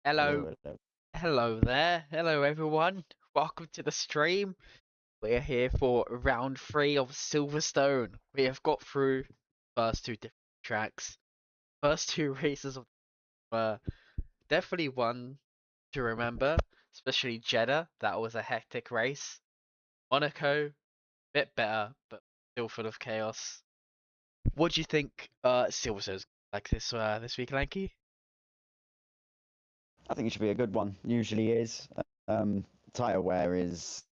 Hello, Hello, hello. hello there. Hello, everyone. Welcome to the stream. We're here for round three of Silverstone. We have got through first two different tracks. First two races were definitely one to remember, especially Jeddah. That was a hectic race. Monaco, bit better, but still full of chaos. What do you think Silverstone's like this week, Lanky? I think it should be a good one. Usually is. Um, Tire wear is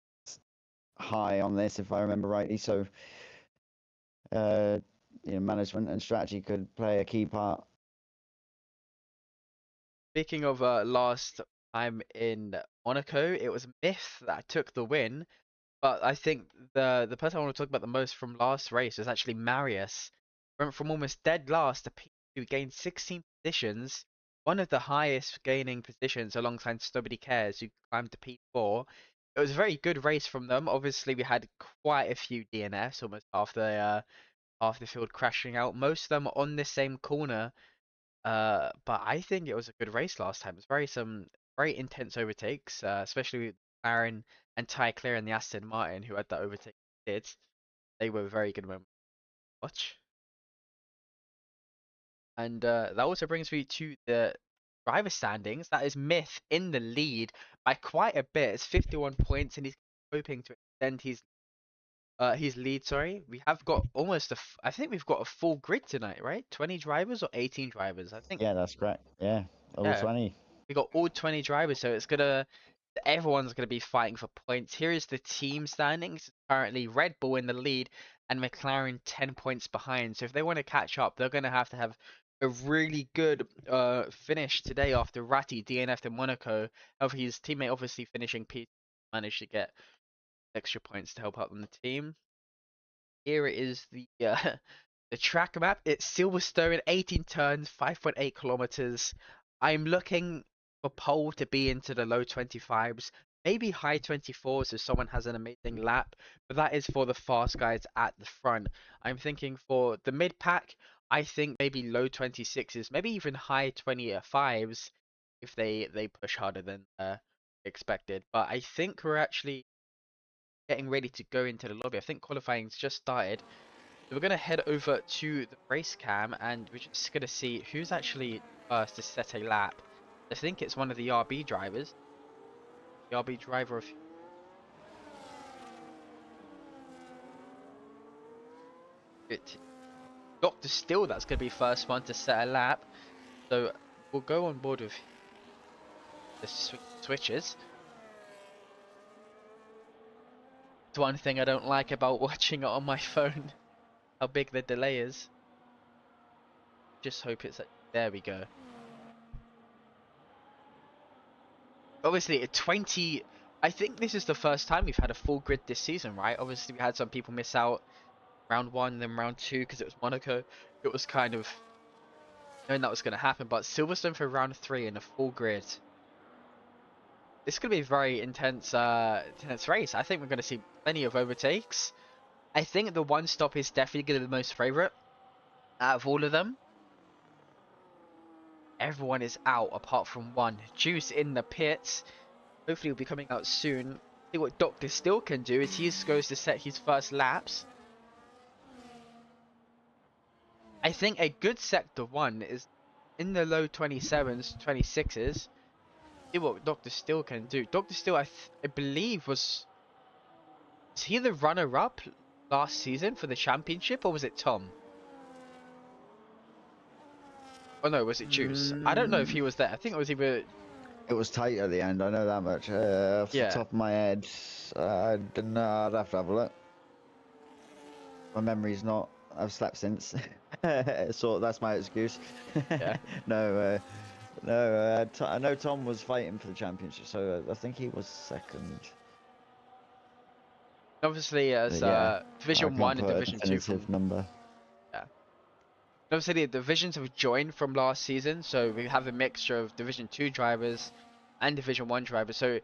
high on this, if I remember rightly. So, uh, management and strategy could play a key part. Speaking of last time in Monaco, it was Myth that took the win, but I think the person I want to talk about the most from last race was actually Marius. Went from almost dead last to P2, gained 16 positions, one of the highest gaining positions alongside Nobody Cares, who climbed to P4. It was a very good race from them. Obviously, we had quite a few DNFs, almost half the field crashing out. Most of them on the same corner, but I think it was a good race last time. It was some very intense overtakes, especially with Aaron and Ty Clear and the Aston Martin who had that overtake did. They were very good moments to watch. And that also brings me to the driver standings. That is Myth in the lead by quite a bit. It's 51 points, and he's hoping to extend his lead. Sorry, we have got I think we've got a full grid tonight, right? 20 drivers or 18 drivers? I think. Yeah, that's correct. Yeah, all Yeah, 20. we got all 20 drivers, so everyone's gonna be fighting for points. Here is the team standings. Currently, Red Bull in the lead and McLaren 10 points behind. So if they want to catch up, they're gonna have to have a really good finish today after Ratti DNF'd in Monaco. Of his teammate obviously finishing P managed to get extra points to help out on the team. Here it is the track map. It's Silverstone, 18 turns, 5.8 kilometers. I'm looking for pole to be into the low 25s, maybe high 24s if someone has an amazing lap, but that is for the fast guys at the front. I'm thinking for the mid pack, I think maybe low 26s, maybe even high 25s if they push harder than expected. But I think we're actually getting ready to go into the lobby. I think qualifying's just started. So we're gonna head over to the race cam and we're just gonna see who's actually first to set a lap. I think it's one of the RB drivers. The RB driver of it. Dr. Still, that's gonna be first one to set a lap. So we'll go on board with the switches. It's one thing I don't like about watching it on my phone, how big the delay is. Just hope there we go. Obviously, at 20, I think this is the first time we've had a full grid this season, right? Obviously, we had some people miss out round one, then round two because it was Monaco. It was kind of knowing that was going to happen, but Silverstone for round three in a full grid. It's going to be a very intense race. I think we're going to see plenty of overtakes. I think the one stop is definitely going to be the most favorite out of all of them. Everyone is out apart from one. Juice in the pits. Hopefully, he'll be coming out soon. See what Doctor Still can do is he goes to set his first laps. I think a good sector one is in the low 27s, 26s. See what Doctor Still can do. Doctor Still, I believe, was he the runner-up last season for the championship, or was it Tom? Oh no, was it Juice? I don't know if Mm, he was there. I think it was either. it was tight at the end. I know that much. Off the Yeah. top of my head, I don't know. I'd have to have a look. My memory's not. I've slept since, so that's my excuse. Yeah. No, no. I know Tom was fighting for the championship, so I think he was second. Obviously, as But yeah, I Division can't One and put a Division Two definitive from. number. Yeah. Obviously, the divisions have joined from last season, so we have a mixture of Division Two drivers and Division One drivers. So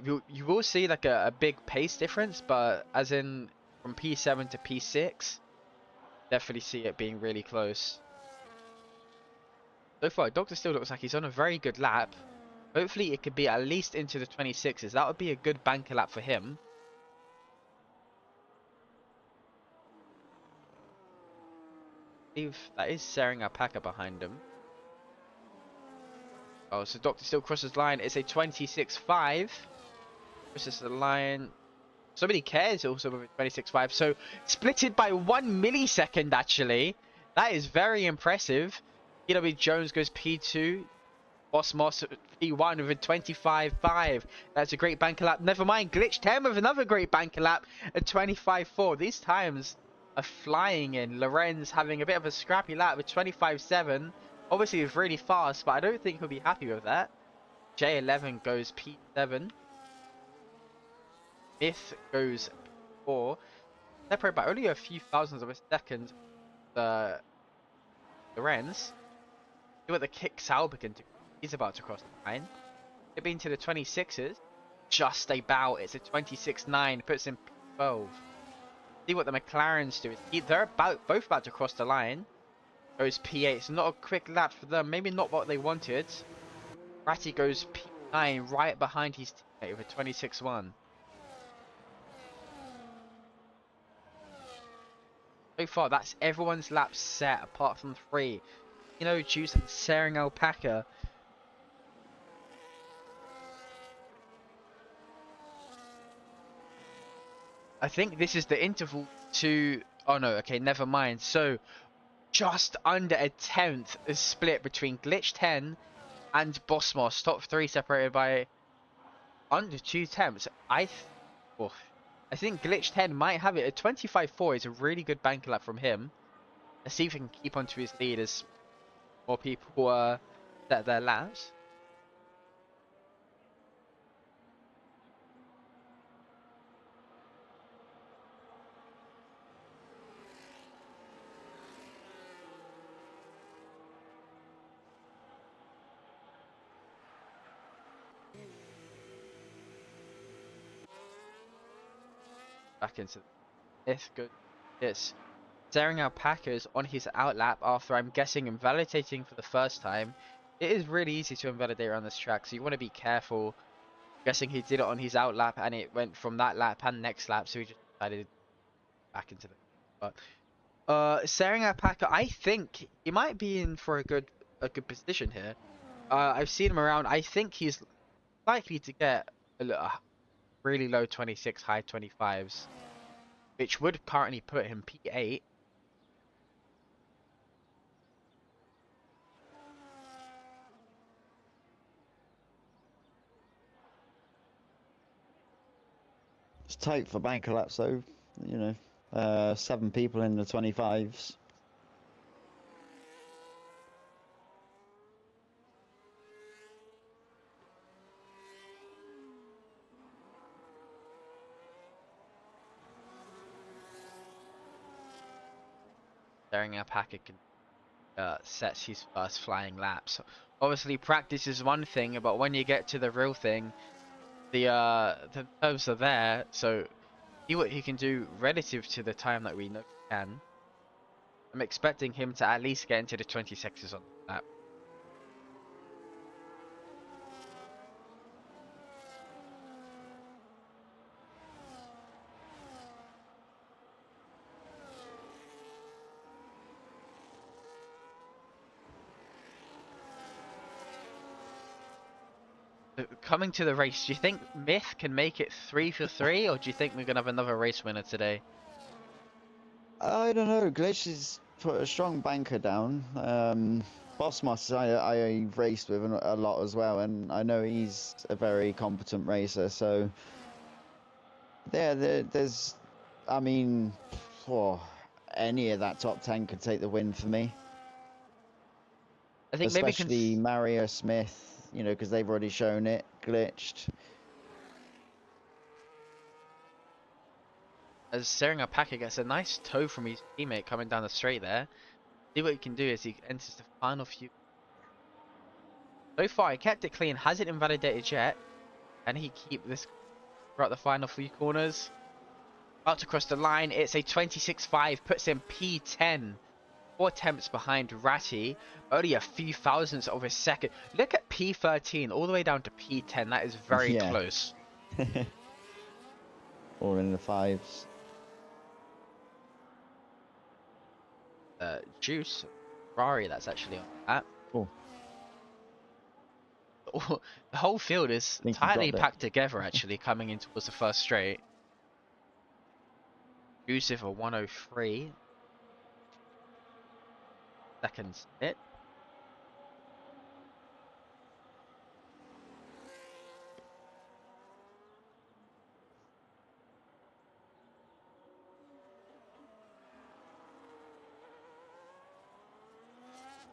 you will see like a big pace difference, but as in from P7 to P6, definitely see it being really close. So far, Doctor still looks like he's on a very good lap. Hopefully, it could be at least into the 26s. That would be a good banker lap for him. That is Sering Alpaca behind him. Oh, so Doctor still crosses line. It's a 26.5. Crosses the line. Somebody cares also with a 26.5. So splitted by 1 millisecond, actually. That is very impressive. PW Jones goes P2. Boss Moss P1 with a 25.5. That's a great banker lap. Never mind, Glitch 10 with another great banker lap at 25.4. These times are flying in. Lorenz having a bit of a scrappy lap with 25.7. Obviously, it's really fast, but I don't think he'll be happy with that. J11 goes P7. Myth goes P4. Separate by only a few thousandths of a second. Lorenz. See what the kick Sauber can do. He's about to cross the line. It being to the 26s. Just about. It's a 26.9. Puts in P12. See what the McLarens do. They're both about to cross the line. Goes P8. It's not a quick lap for them. Maybe not what they wanted. Ratty goes P9 right behind his teammate with a 26.1. So far, that's everyone's lap set apart from 3. You know, choose Sering Alpaca. I think this is the interval to... Oh no, okay, never mind. So, just under a 10th is split between Glitch 10 and Bossmos. Top 3 separated by under 2 tenths. Oh, I think Glitch 10 might have it. A 25.4 is a really good banker lap from him. Let's see if he can keep onto his lead as more people set their laps. Back into this. Good. Yes. Staring Alpaca's on his outlap after, I'm guessing, invalidating for the first time. It is really easy to invalidate on this track, so you want to be careful. I'm guessing he did it on his outlap and it went from that lap and next lap, so he just decided back into the... But Staring Alpaca, I think he might be in for a good position here. I've seen him around. I think he's likely to get a really low 26, high 25s, which would currently put him P8. It's tight for banker laps though, you know. 7 people in the 25s. Staring Alpaca can sets his first flying laps. Obviously, practice is one thing, but when you get to the real thing, the curves are there. So see what he can do relative to the time that we know he can. I'm expecting him to at least get into the 26s on the lap. Coming to the race, do you think Myth can make it 3 for 3, or do you think we're gonna have another race winner today? I don't know. Glitch has put a strong banker down. Bossmos, I raced with a lot as well, and I know he's a very competent racer. So yeah, there's, I mean, oh, any of that top 10 could take the win for me. I think maybe Especially Mario Smith, you know, because they've already shown it. Glitched. as Sering Alpaca gets a nice tow from his teammate coming down the straight there. See what he can do as he enters the final few. So far, he kept it clean, hasn't invalidated yet. Can he keep this throughout the final few corners? About to cross the line, it's a 26.5, puts him P10. 4 attempts behind Ratty, only a few thousandths of a second. Look at P13 all the way down to P10. That is very Yeah. close. All in the fives. Juice, Ferrari, that's actually on that. Oh, The whole field is I think he tightly dropped it. packed together actually coming in towards the first straight. Juice with a 103. Second split.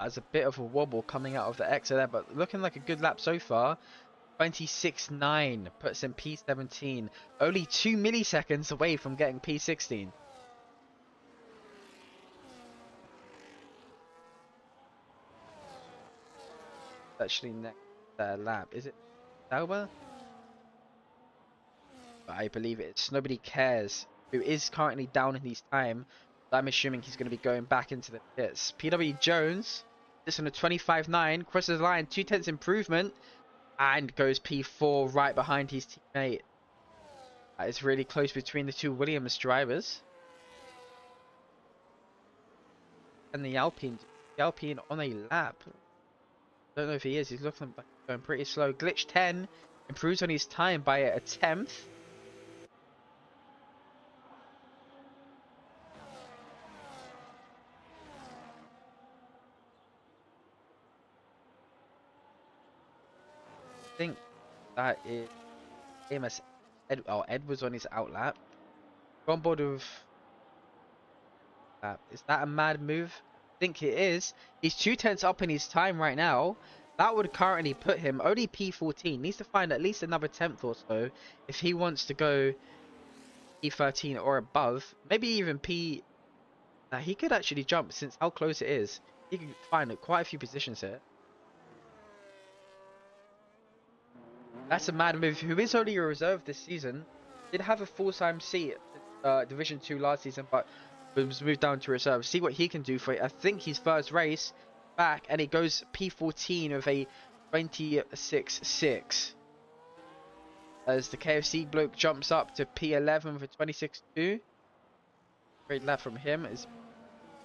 As a bit of a wobble coming out of the exit there, but looking like a good lap so far. 26.9 puts him P17, only 2 milliseconds away from getting P16. Actually, next lap is it Sauber? I believe it's Nobody Cares, who is currently down in his time. I'm assuming he's going to be going back into the pits. PW Jones, this on a 25.9, crosses the line, 2/10 improvement, and goes P4 right behind his teammate. That is really close between the two Williams drivers. And the Alpine on a lap. Don't know if he is. He's looking like going pretty slow. Glitch 10 improves on his time by a 10th. I think that is Amos Edwards on his outlap. On board with that. Is that a mad move? I think it is. He's 2/10 up in his time right now. That would currently put him only P14. Needs to find at least another 10th or so if he wants to go P13 or above. Maybe even P. Now he could actually jump since how close it is. He can find quite a few positions here. That's a mad move. Who is only a reserve this season. Did have a full-time seat Division 2 last season, but was moved down to reserve. See what he can do for it. I think his first race back, and it goes P14 with a 26.6. As the KFC bloke jumps up to P11 for 26.2. Great lap from him.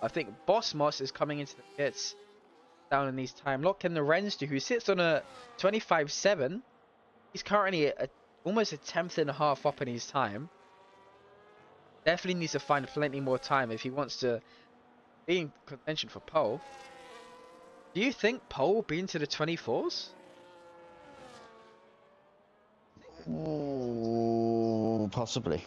I think Boss Moss is coming into the pits down in these time. Lock in the Renstu, who sits on a 25.7. He's currently almost a 10th and a half up in his time. Definitely needs to find plenty more time if he wants to be in contention for pole. Do you think pole will be into the 24s? Ooh, possibly.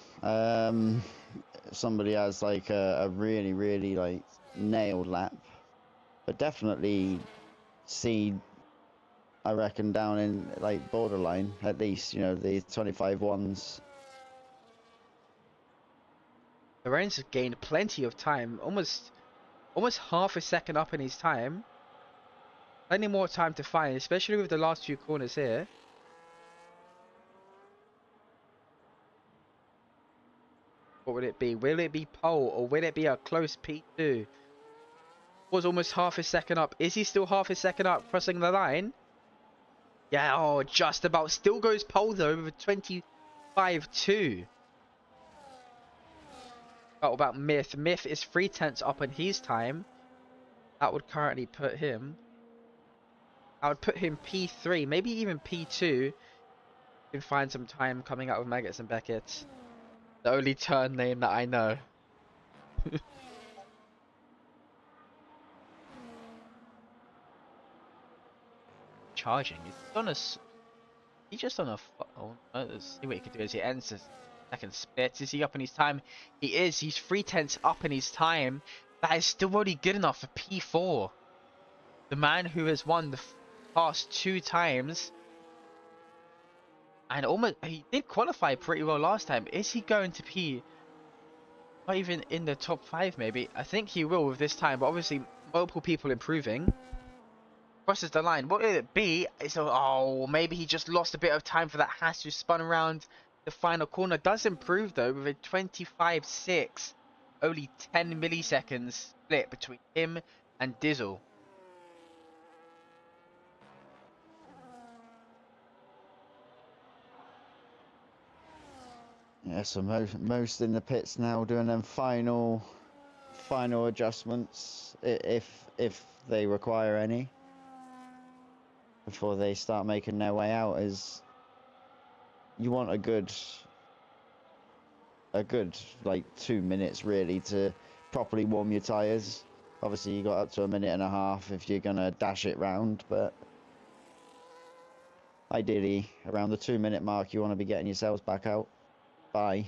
Somebody has like a really like nailed lap, but definitely see. I reckon down in like borderline at least. You know, the 25 ones. Lorenz has gained plenty of time, almost half a second up in his time. Plenty more time to find, especially with the last few corners here. What would it be? Will it be pole or will it be a close P2? Was almost half a second up. Is he still half a second up crossing the line? Yeah, oh, just about. Still goes pole though with a 25.2. What about Myth? Myth is 3/10 up in his time. That would currently put him. I would put him P3, maybe even P2. Can find some time coming out of Maggots and Beckett. The only turn name that I know. Charging. He's just on a. Oh, let's see what he can do as he ends his second spit. Is he up in his time? He is. He's 3/10 up in his time. That is still only good enough for P4. The man who has won the past 2 times. And almost, he did qualify pretty well last time. Is he going to be not even in the top 5 maybe? I think he will with this time, but obviously multiple people improving. Crosses the line. What would it be? So, oh, maybe he just lost a bit of time for that hash to spun around the final corner. Does improve though with a 25.6. Only 10 milliseconds split between him and Dizzle. Yeah, so most in the pits now doing them final adjustments if they require any before they start making their way out. Is you want a good like 2 minutes really to properly warm your tires. Obviously you got up to a minute and a half if you're gonna dash it round, but ideally around the 2 minute mark you want to be getting yourselves back out by.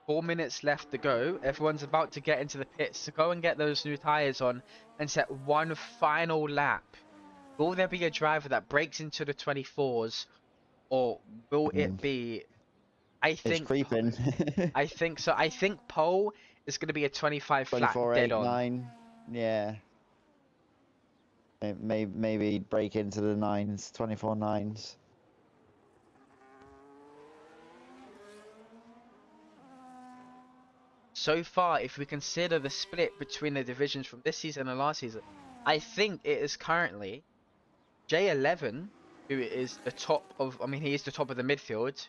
4 minutes left to go. Everyone's about to get into the pits to go and get those new tires on and set one final lap. Will there be a driver that breaks into the 24s, or will Mm, it be? I it's think, creeping. I think so. I think pole is going to be a 25 flat dead on. 24.89, yeah. Maybe break into the nines, 24 nines. So far, if we consider the split between the divisions from this season and last season, I think it is currently J11, who is the top of, I mean, he is the top of the midfield,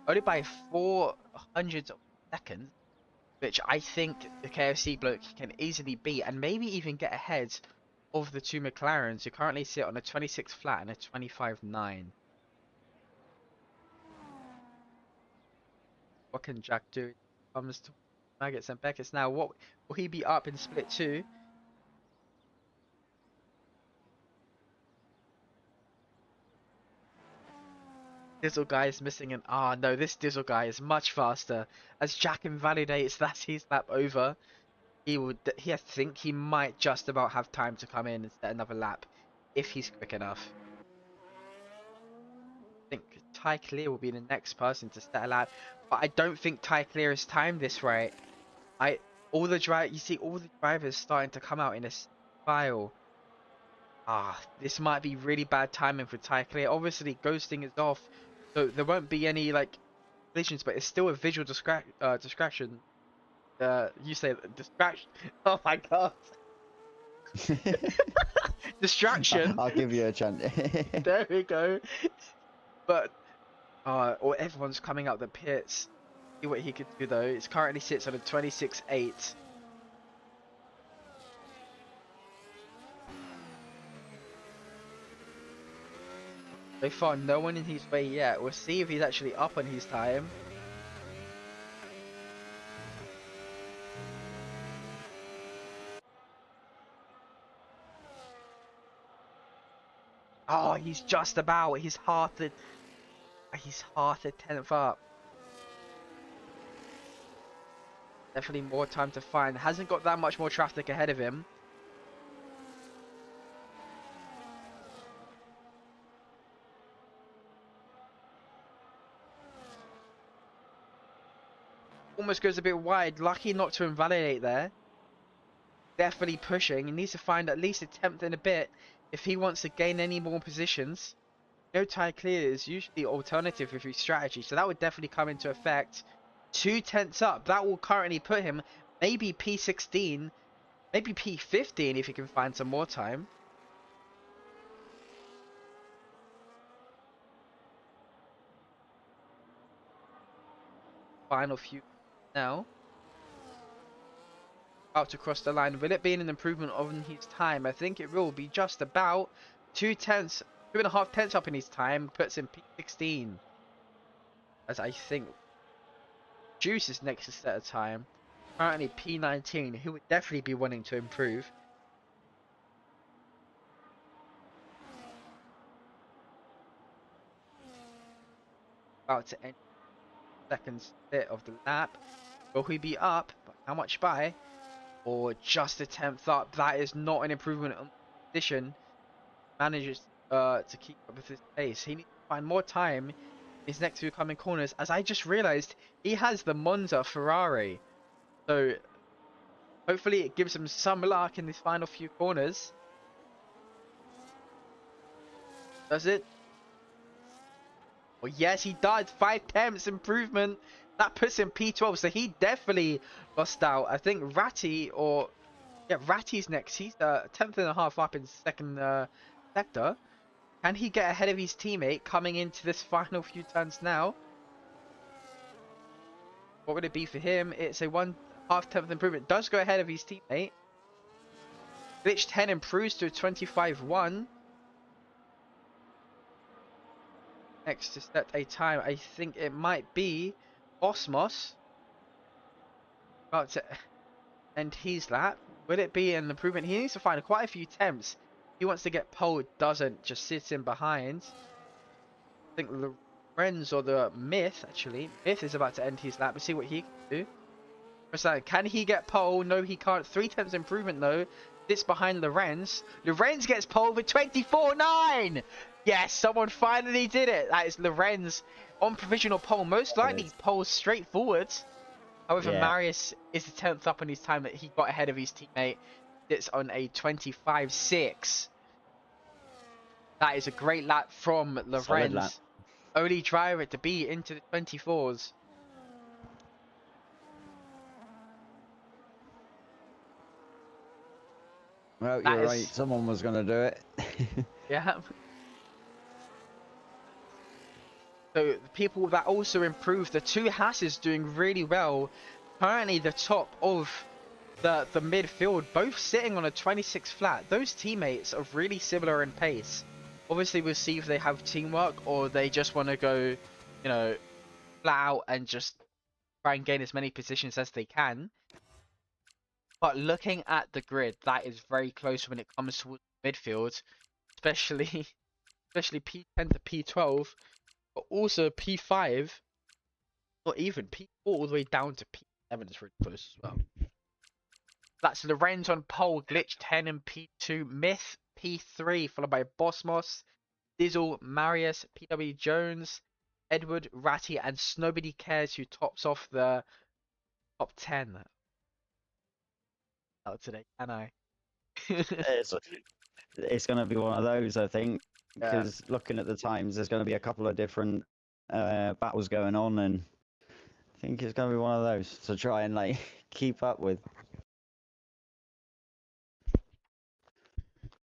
only by 400 of seconds, which I think the KFC bloke can easily beat and maybe even get ahead of the two McLarens who currently sit on a 26 flat and a 25.9. What can Jack do when it comes to Maggots and Beckett's now? What will he be up in split 2? Dizzle guy is missing an no, this Dizzle guy is much faster. As Jack invalidates that his lap over, I think he might just about have time to come in and set another lap if he's quick enough. I think Ty Clear will be the next person to set a lap, but I don't think Ty Clear has timed this right. All the drivers starting to come out in a file. This might be really bad timing for Ty Clear. Obviously, ghosting is off, so there won't be any like collisions, but it's still a visual distraction. You say distraction. Oh my god, distraction. I'll give you a chance. There we go. But or everyone's coming out the pits. See what he could do though. It currently sits on a 26.8. So far, no one in his way yet. We'll see if he's actually up on his time. Oh, he's just about. He's half a tenth up. Definitely more time to find. Hasn't got that much more traffic ahead of him. Almost goes a bit wide. Lucky not to invalidate there. Definitely pushing. He needs to find at least a tenth and a bit if he wants to gain any more positions. No tie clear is usually alternative with his strategy, so that would definitely come into effect. 2 tenths up. That will currently put him maybe P16, maybe P15 if he can find some more time. Final few now. About to cross the line. Will it be an improvement on his time? I think it will be just about 2.5 tenths up in his time. Puts him P16. As I think Juice is next to set a time. Currently P19. Who would definitely be wanting to improve. About to end second bit of the lap. Will he be up? But how much by? Or just a tenth up? That is not an improvement on position. Manages to keep up with his pace. He needs to find more time in his next few coming corners. As I just realized, he has the Monza Ferrari. So hopefully it gives him some luck in these final few corners. Does it? Well, yes, he does. 5 tenths improvement. That puts him P12, so he definitely lost out. I think Ratty or yeah, Ratty's next. He's 10th and a half up in second sector. Can he get ahead of his teammate coming into this final few turns now? What would it be for him? It's a 1/2 tenth improvement. Does go ahead of his teammate. Glitch 10 improves to 25-1. Next to set a time. I think it might be Osmos. About to end his lap. Will it be an improvement? He needs to find quite a few attempts. He wants to get pole, doesn't, just sits in behind. I think Lorenz or the Myth, actually. Myth is about to end his lap. Let's see what he can do. Can he get pole? No, he can't. 3 tenths improvement, though. Sits behind Lorenz. Lorenz gets pole with 24.9! Yes, someone finally did it. That is Lorenz on provisional pole. Most It likely is. pole straight-forward. However, Yeah, Marius is the 10th up on his time that he got ahead of his teammate. It's on a 25.6. That is a great lap from solid lap. Lorenz. Only driver to be into the 24s. Well, That you're right. is, Someone was going to do it. yeah. So the people that also improved, the two Hasses doing really well. Currently the top of the midfield, both sitting on a 26 flat. Those teammates are really similar in pace. Obviously, we'll see if they have teamwork or they just want to go, you know, flat out and just try and gain as many positions as they can. But looking at the grid, that is very close when it comes to midfield, especially especially P10 to P12, but also P5, or even P4 all the way down to P7 is really close as well. That's Lorenz on pole, Glitch 10 and P2, Myth P3, followed by Bossmos, Dizzle, Marius, PW Jones, Edward, Ratty, and Snowbody Cares, who tops off the top 10 out today, can I? it's it's going to be one of those, I think, Yeah. because looking at the times, there's going to be a couple of different battles going on, and I think it's going to be one of those to try and like keep up with.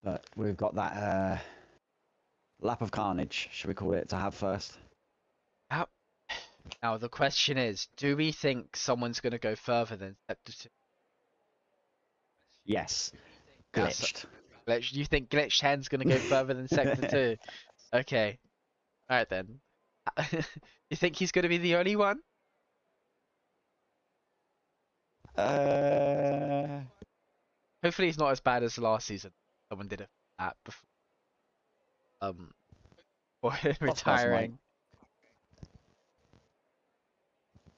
But we've got that lap of carnage, should we call it, to have first. How- Now the question is, do we think someone's going to go further than Sector 2? Yes, Yes. glitched. Glitch, do you think Glitch 10's going to go further than Sector 2? Okay. Alright then. You think he's going to be the only one? uh, Hopefully he's not as bad as last season. Someone did it at before or Cosmos might. retiring.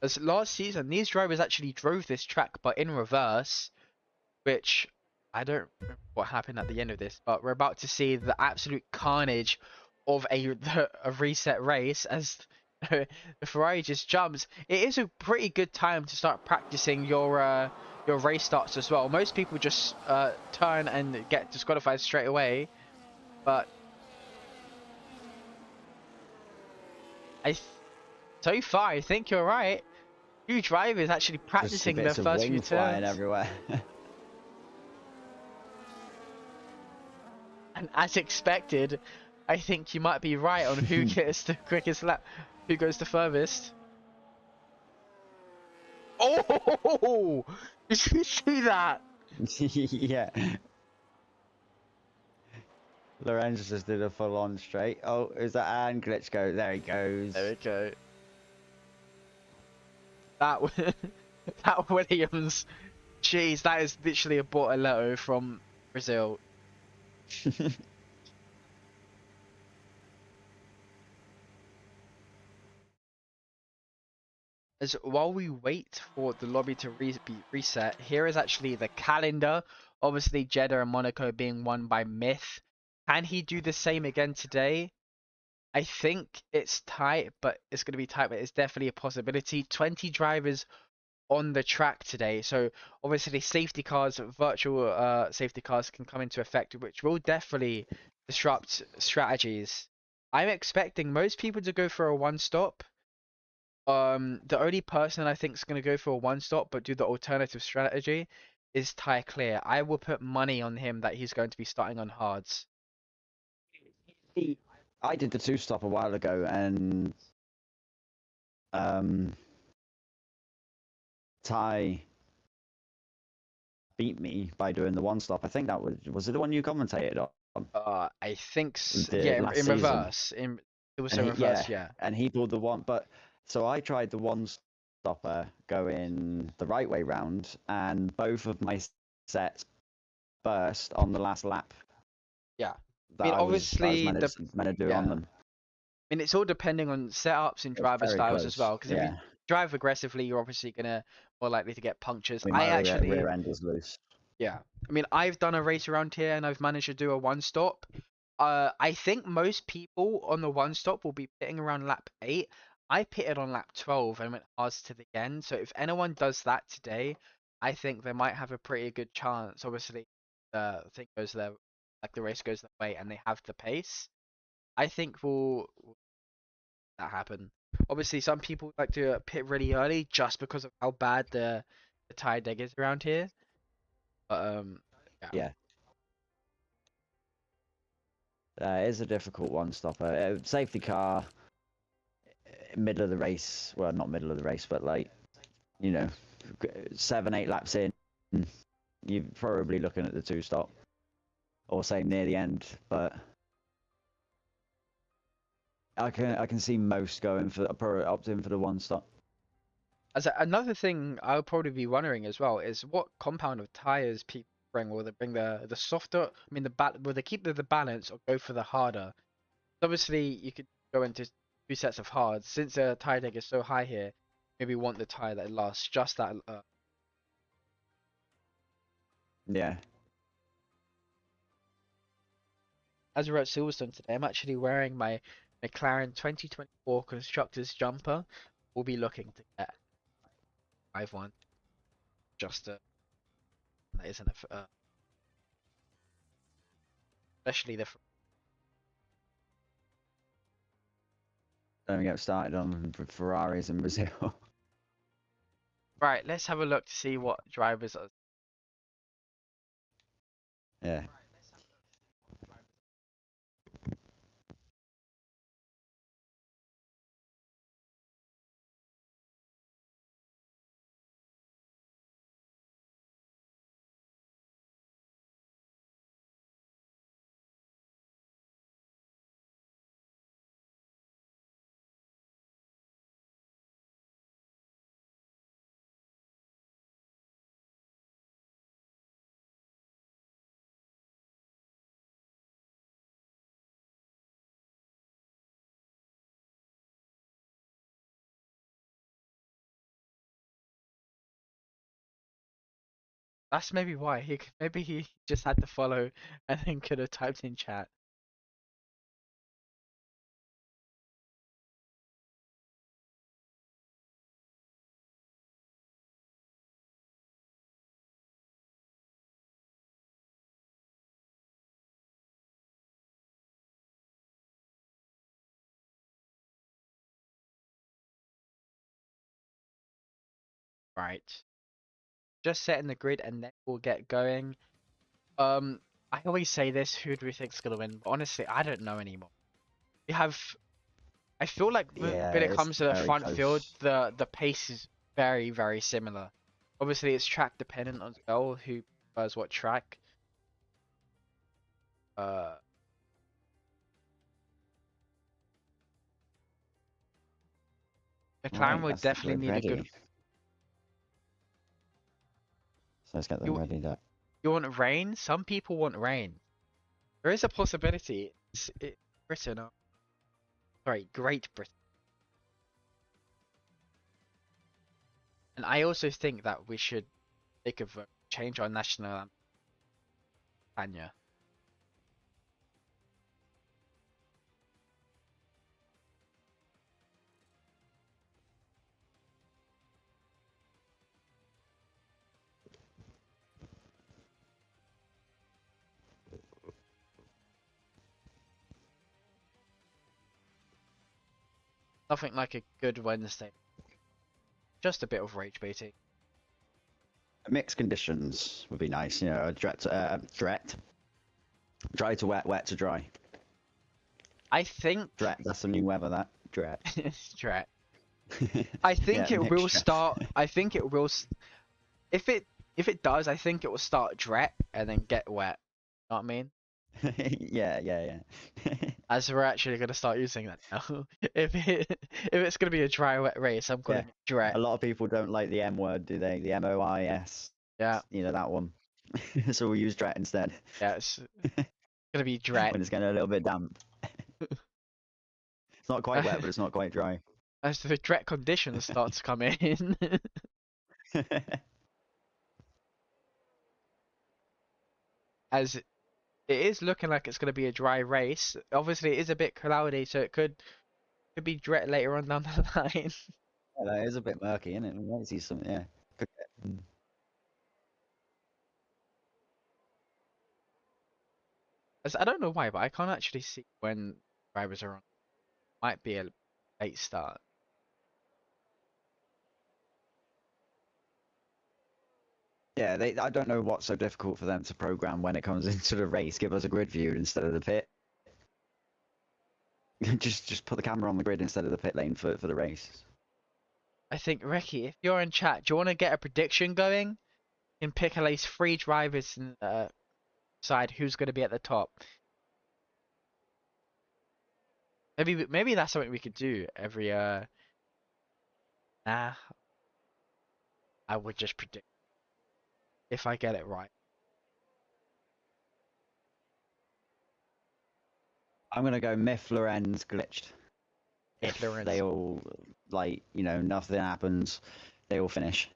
As last season, these drivers actually drove this track, but in reverse, which I don't remember what happened at the end of this, but we're about to see the absolute carnage of a reset race as the Ferrari just jumps. It is a pretty good time to start practicing your race starts as well. Most people just turn and get disqualified straight away, but I th so far I think you're right. Few drivers actually Just practicing their bits of first few wing flying turns. everywhere. And as expected, I think you might be right on who gets the quickest lap, who goes the furthest. Oh! Did you see that? Yeah. Lorenz just did a full on straight. Oh, is that and glitch go? There he There goes. we go. That that Williams. Jeez, that is literally a Bortoleto from Brazil. As while we wait for the lobby to be reset, here is actually the calendar. Obviously, Jeddah and Monaco being won by Myth. Can he do the same again today? I think it's tight, but it's going to be tight, but it's definitely a possibility. 20 drivers on the track today. So obviously safety cars, virtual safety cars can come into effect, which will definitely disrupt strategies. I'm expecting most people to go for a one stop. The only person I think is going to go for a one stop but do the alternative strategy is Ty Clear. I will put money on him that he's going to be starting on hards. I did the two stop a while ago, and um, Ty beat me by doing the one stop. I think that was it the one you commentated on I think the yeah, last in season, reverse. It was and in he reverse, yeah. and he pulled the one. But so I tried the one stopper going the right way round, and both of my sets burst on the last lap Yeah. I that mean, I was obviously meant to do on yeah. them. I mean, it's all depending on setups and It's driver very styles as close. well. Because if you Yeah, drive aggressively, you're obviously gonna more likely to get punctures. I mean I my actually, rear end is loose. yeah. I mean, I've done a race around here and I've managed to do a one stop. I think most people on the one stop will be pitting around lap 8. I pitted on lap 12 and went hards to the end. So if anyone does that today, I think they might have a pretty good chance. Obviously, the thing goes their like the race goes their way and they have the pace. I think we'll that happen. Obviously, some people like to pit really early just because of how bad the tire deck is around here. But yeah. Yeah, it is a difficult one stopper. Safety car, middle of the race. Well, not middle of the race, but like, you know, 7, 8 laps in, you're probably looking at the two stop, or say near the end. But I can see most going for probably opting for the one stop. Another thing I'll probably be wondering as well is what compound of tires people bring. Will they bring the softer? I mean, will they keep the balance or go for the harder? Obviously, you could go into two sets of hards. Since the tire deck is so high here, maybe want the tire that lasts just that. Yeah, As we're at Silverstone today, I'm actually wearing my McLaren 2024 constructors jumper. We'll be looking to get 5-1. Just that isn't especially the don't get started on Ferraris in Brazil. right. Let's have a look to see what drivers are. Yeah. That's maybe why maybe he just had to follow and then could have typed in chat. Right. Just setting the grid and then we'll get going. I always say this, who do we think's gonna win? But honestly, I don't know anymore. We have, I feel like Yeah, when it it's comes to the very front field, close. the pace is very similar. Obviously, it's track dependent as well, who prefers what track. Uh, McLaren Right, would that's the definitely grid need a good. ready. So let's get them You ready. That you want rain? Some people want rain. There is a possibility. Britain, sorry, Great Britain. And I also think that we should take a vote, change our national anthem. Nothing like a good Wednesday just a bit of rage baiting. Mixed conditions would be nice. You know, a dry to wet, wet to dry. I think Dret, that's the new weather. That dret. Drat. I think Yeah, it will mixture. start. I think it will. If it does, I think it will start dret and then get wet. Know what I mean? Yeah. As we're actually gonna start using that now. If it's gonna be a dry wet race, I'm Yeah. calling it dret. A lot of people don't like the M word, do they? The MOIS. Yeah, You know that one. So we'll use dret instead yeah, it's gonna be dret. when it's getting a little bit damp. It's not quite wet, but it's not quite dry. As the dret conditions start to come in. As it is looking like it's gonna be a dry race. Obviously, it is a bit cloudy, so it could be dret later on down the line. Yeah, that is a bit murky, isn't it? We might see something. Yeah. As I don't know why, but I can't actually see when drivers are on. Might be a late start. Yeah, I don't know what's so difficult for them to program when it comes into the race. Give us a grid view instead of the pit. Just put the camera on the grid instead of the pit lane for the race. I think Ricky, if you're in chat, do you want to get a prediction going? You can pick at least 3 drivers and decide who's going to be at the top. Maybe that's something we could do every Nah, I would just predict if I get it right. I'm gonna go Miff Lorenz glitched. If If they Lorenz, all nothing happens, they all finish.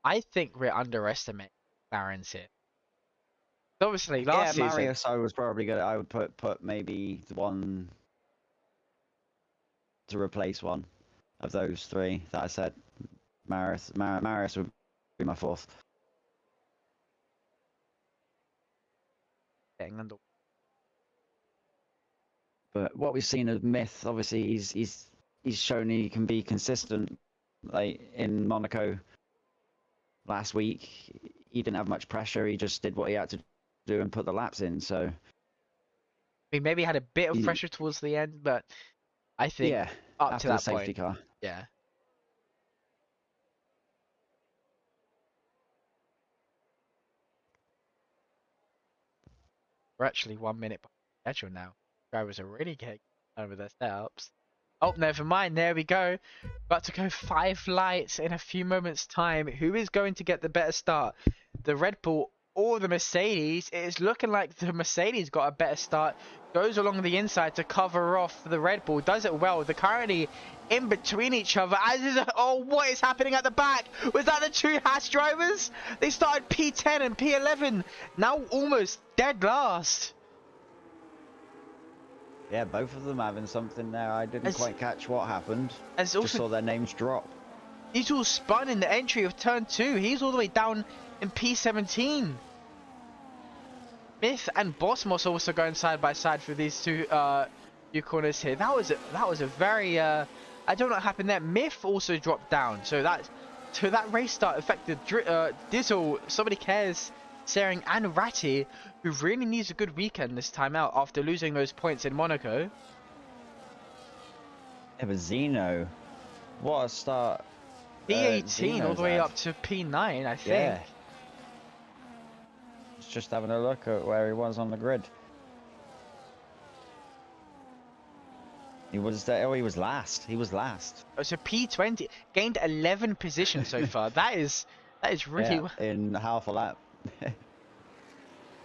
I think we're underestimating Clarence here. Obviously, Yeah, last season, Marius, I was probably gonna. I would put maybe the one to replace one of those three that I said. Marius would be my fourth. getting under. But what we've seen of Myth, obviously, he's shown he can be consistent. Like in Monaco last week, he didn't have much pressure. He just did what he had to do and put the laps in. So We maybe had a bit of he, pressure towards the end, but I think yeah, up to after the that safety point, car. yeah. We're actually 1 minute behind schedule now. Drivers are really getting over their setups. Oh, never mind. There we go. About to go 5 lights in a few moments' time. Who is going to get the better start? The Red Bull or the Mercedes? It is looking like the Mercedes got a better start. Goes along the inside to cover off the Red Bull. Does it well. They're currently in between each other. Oh, what is happening at the back? Was that the 2 Haas drivers? They started P10 and P11. Now almost dead last. Yeah, both of them having something there. I didn't As, quite catch what happened. as Just also saw their names drop. He's all spun in the entry of turn 2. He's all the way down in P17. Myth and Bosmos also going side by side for these two corners here. That was a very I don't know what happened there. Myth also dropped down, so that race start affected Dizzle, Somebody Cares, Sering, and Ratty, who really needs a good weekend this time out after losing those points in Monaco. Yeah, but Zeno, what a start. P18 all Zeno's the way had. up to P9, I think. Yeah. Just having a look at where he was on the grid. He was there. Oh, he was last. He was last. Oh, so P20 gained 11 positions so far. That is really. Yeah, in half a lap.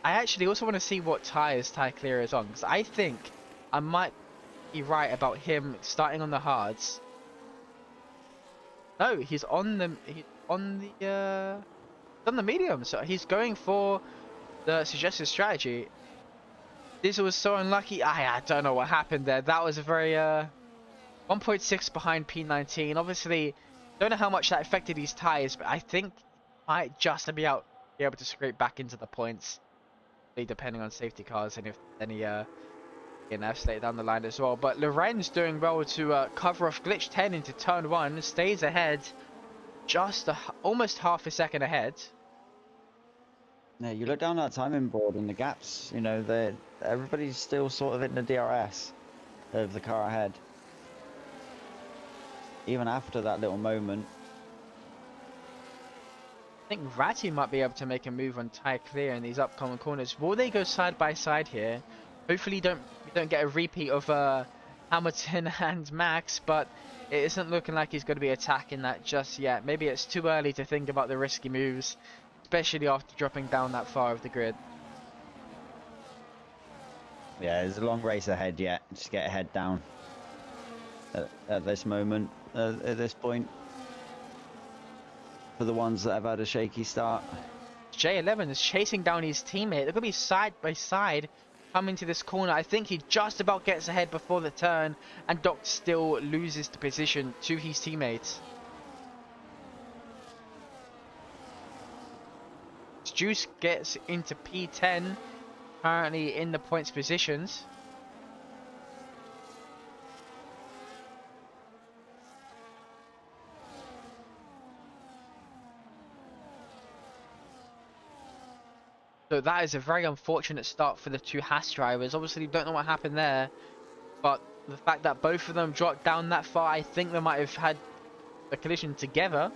I actually also want to see what tyres Ty Clear is on, because I think I might be right about him starting on the hards. No, he's on the medium, so he's going for the suggested strategy. This was so unlucky. I don't know what happened there. That was a very 1.6 behind P19. Obviously, don't know how much that affected his tyres, but I think he might just be able to scrape back into the points, depending on safety cars and if any DNF later down the line as well. But Lorenz doing well to cover off glitch 10 into turn 1, stays ahead, just almost half a second ahead. Yeah, you look down that timing board and the gaps, you know, everybody's still sort of in the DRS of the car ahead. Even after that little moment. I think Ratty might be able to make a move on Ty Clear in these upcoming corners. Will they go side by side here? Hopefully we don't get a repeat of Hamilton and Max, but it isn't looking like he's going to be attacking that just yet. Maybe it's too early to think about the risky moves, especially after dropping down that far of the grid. Yeah, there's a long race ahead yet. Just get a head down at this moment, at this point. For the ones that have had a shaky start. J11 is chasing down his teammate. They're going to be side by side coming to this corner. I think he just about gets ahead before the turn, and Doc still loses the position to his teammates. Juice gets into P10, currently in the points positions. So that is a very unfortunate start for the two Haas drivers. Obviously, don't know what happened there, but the fact that both of them dropped down that far, I think they might have had a collision together,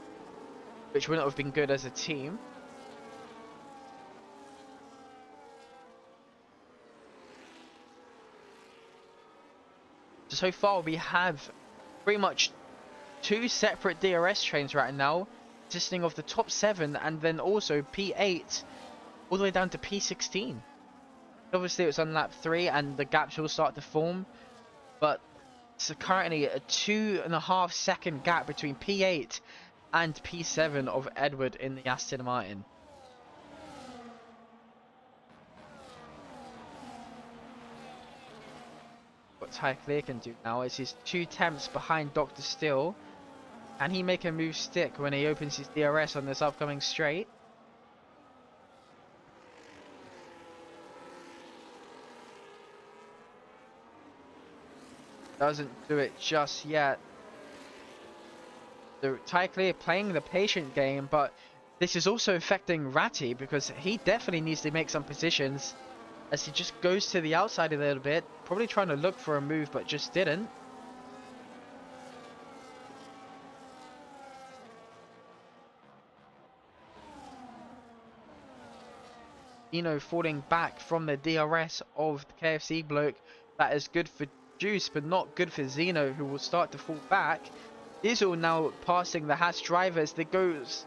which wouldn't have been good as a team. So far, we have pretty much two separate DRS trains right now, consisting of the top 7 and then also P8 all the way down to P16. Obviously, it's on lap 3 and the gaps will start to form, but it's currently a 2.5 second gap between P8 and P7 of Edward in the Aston Martin. What Ty Clear can do now is he's 2 tenths behind Dr. Still. Can he make a move stick when he opens his DRS on this upcoming straight? Doesn't do it just yet. So Ty Clear playing the patient game, but this is also affecting Ratty because he definitely needs to make some positions as he just goes to the outside a little bit, probably trying to look for a move but just didn't. Falling back from the DRS of the KFC bloke. That is good for Juice, but not good for Zeno, who will start to fall back. Dizzle now passing the Haas drivers. There goes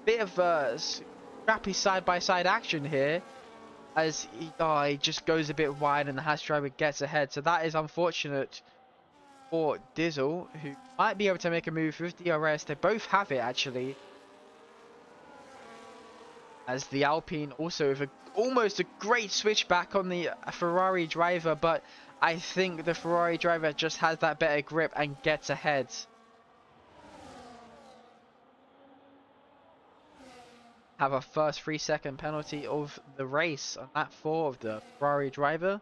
a bit of a scrappy side-by-side action here, as he just goes a bit wide and the Haas driver gets ahead. So that is unfortunate for Dizzle, who might be able to make a move with DRS. They both have it, actually. As the Alpine also with almost a great switchback on the Ferrari driver, but I think the Ferrari driver just has that better grip and gets ahead. Have a first 3-second penalty of the race on lap 4 of the Ferrari driver.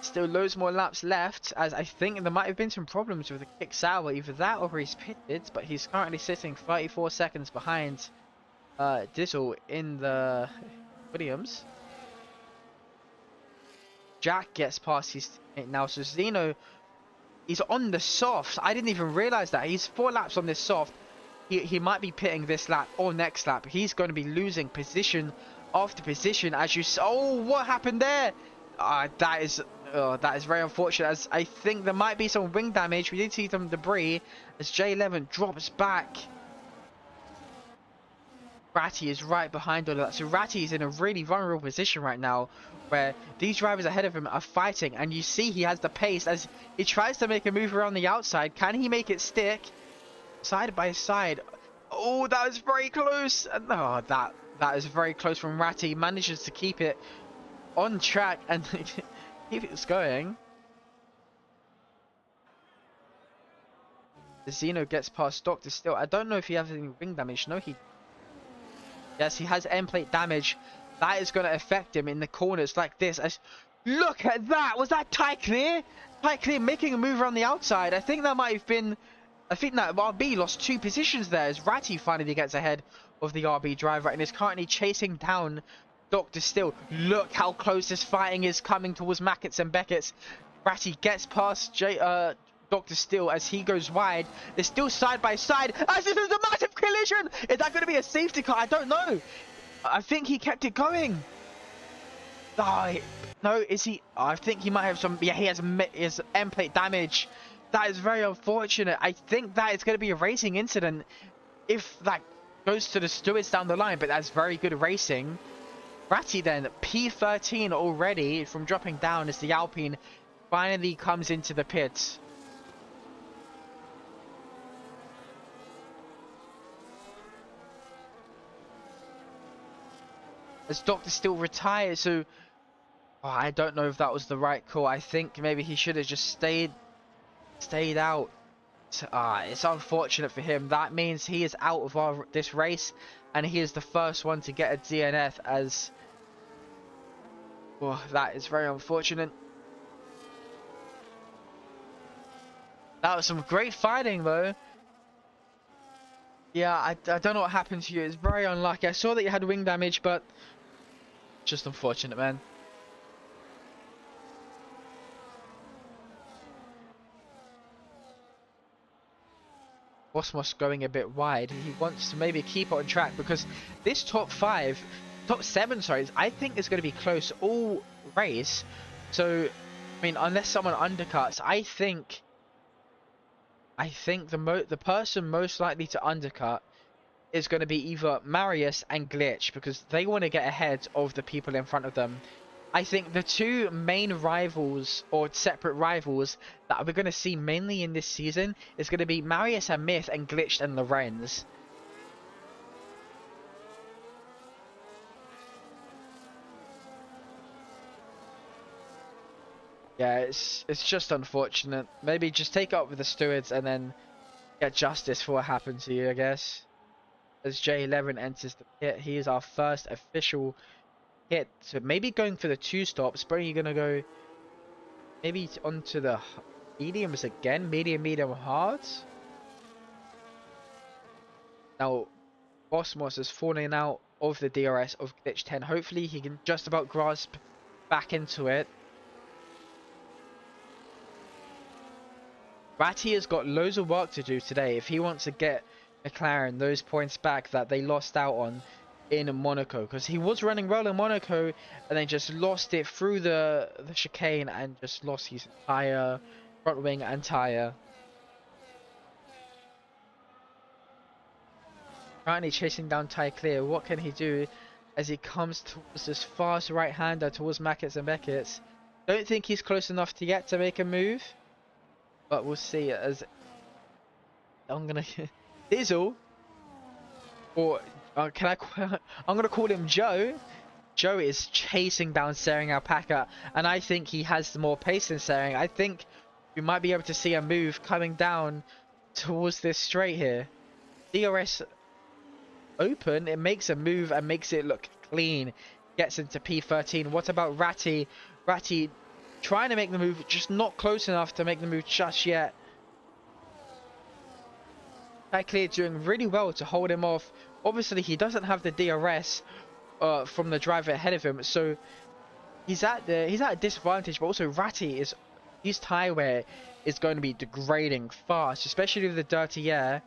Still loads more laps left, as I think there might have been some problems with the kick sour, either that or he's pitted, but he's currently sitting 34 seconds behind Dizzle in the Williams. Jack gets past his teammate now, so Zeno, he's on the soft. I didn't even realize that. He's 4 laps on this soft. He might be pitting this lap or next lap. He's going to be losing position after position as you... Oh, what happened there? That is very unfortunate, as I think there might be some wing damage. We did see some debris as J11 drops back. Ratty is right behind all of that. So Ratty is in a really vulnerable position right now, where these drivers ahead of him are fighting, and you see he has the pace as he tries to make a move around the outside. Can he make it stick? Side by side. Oh, that was very close. No, that is very close from Ratty. He manages to keep it on track and keep it going. Zeno gets past Doctor Still. I don't know if he has any wing damage. No, yes, he has end plate damage. That is going to affect him in the corners like this. As Look at that! Was that tie clear? Tie clear making a move around the outside. I think that might have been... I think that RB lost 2 positions there as Ratty finally gets ahead of the RB driver and is currently chasing down Dr. Still. Look how close this fighting is coming towards Mackett's and Beckett's. Ratty gets past Dr. Still as he goes wide. They're still side by side as this is a massive collision. Is that going to be a safety car? I don't know. I think he kept it going. Oh, no, is he? I think he might have some. Yeah, he has end plate damage. That is very unfortunate. I think that is going to be a racing incident if that goes to the stewards down the line, but that's very good racing. Ratty then, P13 already from dropping down as the Alpine finally comes into the pits. As Dr. Still retires, so I don't know if that was the right call. I think maybe he should have just stayed out. It's unfortunate for him. That means he is out of this race, and he is the first one to get a DNF. As that is very unfortunate. That was some great fighting, though. Yeah, I don't know what happened to you. It's very unlucky. I saw that you had wing damage, but just unfortunate, man. Osmos going a bit wide. He wants to maybe keep it on track because this top 7, sorry, I think is going to be close all race. So, I mean, unless someone undercuts, I think the person most likely to undercut is going to be either Marius and Glitch because they want to get ahead of the people in front of them. I think the 2 main rivals or separate rivals that we're going to see mainly in this season is going to be Marius and Myth and Glitched and Lorenz. Yeah, it's just unfortunate. Maybe just take it up with the stewards and then get justice for what happened to you, I guess. As J11 enters the pit, he is our first official hit. So maybe going for the 2 stops, but you're going to go maybe onto the mediums again. Medium, hards. Now, Osmos is falling out of the DRS of Glitch 10. Hopefully, he can just about grasp back into it. Ratty has got loads of work to do today if he wants to get McLaren those points back that they lost out on in Monaco, because he was running well in Monaco and then just lost it through the chicane and just lost his entire front wing and tire. Currently chasing down Ty Clear. What can he do as he comes towards this fast right-hander towards Mackett's and Beckett's? Don't think he's close enough to yet to make a move, but we'll see. As I'm gonna Dizzle, or can I? I'm gonna call him Joe. Joe is chasing down Sering Alpaca, and I think he has more pace than Sering. I think we might be able to see a move coming down towards this straight here. DRS open, it makes a move and makes it look clean. Gets into P13. What about Ratty? Ratty trying to make the move, just not close enough to make the move just yet. Clear doing really well to hold him off. Obviously, he doesn't have the DRS from the driver ahead of him, so he's at a disadvantage. But also, Ratty his tire wear is going to be degrading fast, especially with the dirty air.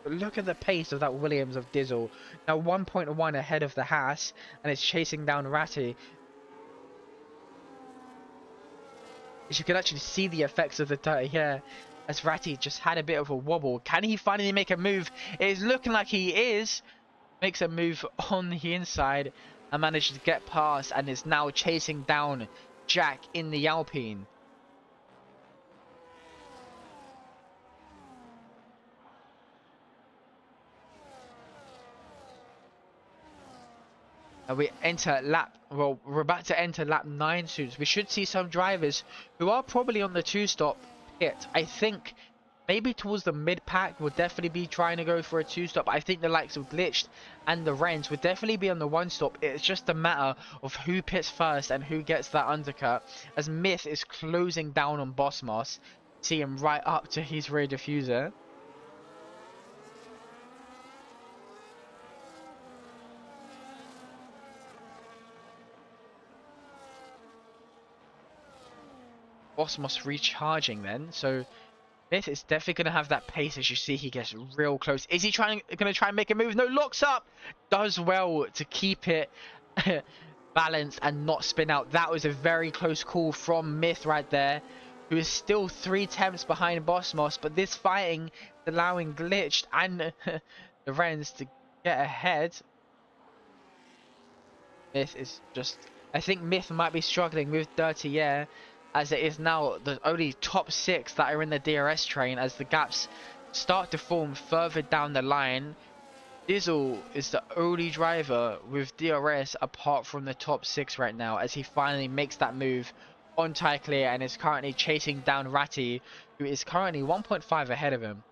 But look at the pace of that Williams of Dizzle. Now 1.1 ahead of the Haas, and it's chasing down Ratty. As you can actually see the effects of the dirty air, as Ratty just had a bit of a wobble. Can he finally make a move? It is looking like he is. Makes a move on the inside and manages to get past, and is now chasing down Jack in the Alpine. And we're about to enter lap 9 soon. So we should see some drivers who are probably on the 2-stop pit. I think maybe towards the mid pack will definitely be trying to go for a 2-stop. I think the likes of Glitched and the Rens would definitely be on the 1-stop. It's just a matter of who pits first and who gets that undercut, as Myth is closing down on Boss Moss. See him right up to his rear diffuser. Boss Moss recharging then, so Myth is definitely going to have that pace. As you see, he gets real close. Is he going to try and make a move? No, locks up. Does well to keep it balanced and not spin out. That was a very close call from Myth right there, who is still 3 temps behind Boss Moss. But this fighting is allowing Glitched and the Rens to get ahead. Myth is just... I think Myth might be struggling with Dirty Air, as it is now the only top 6 that are in the DRS train, as the gaps start to form further down the line. Dizzle is the only driver with DRS apart from the top 6 right now, as he finally makes that move on tie clear and is currently chasing down Ratty, who is currently 1.5 ahead of him.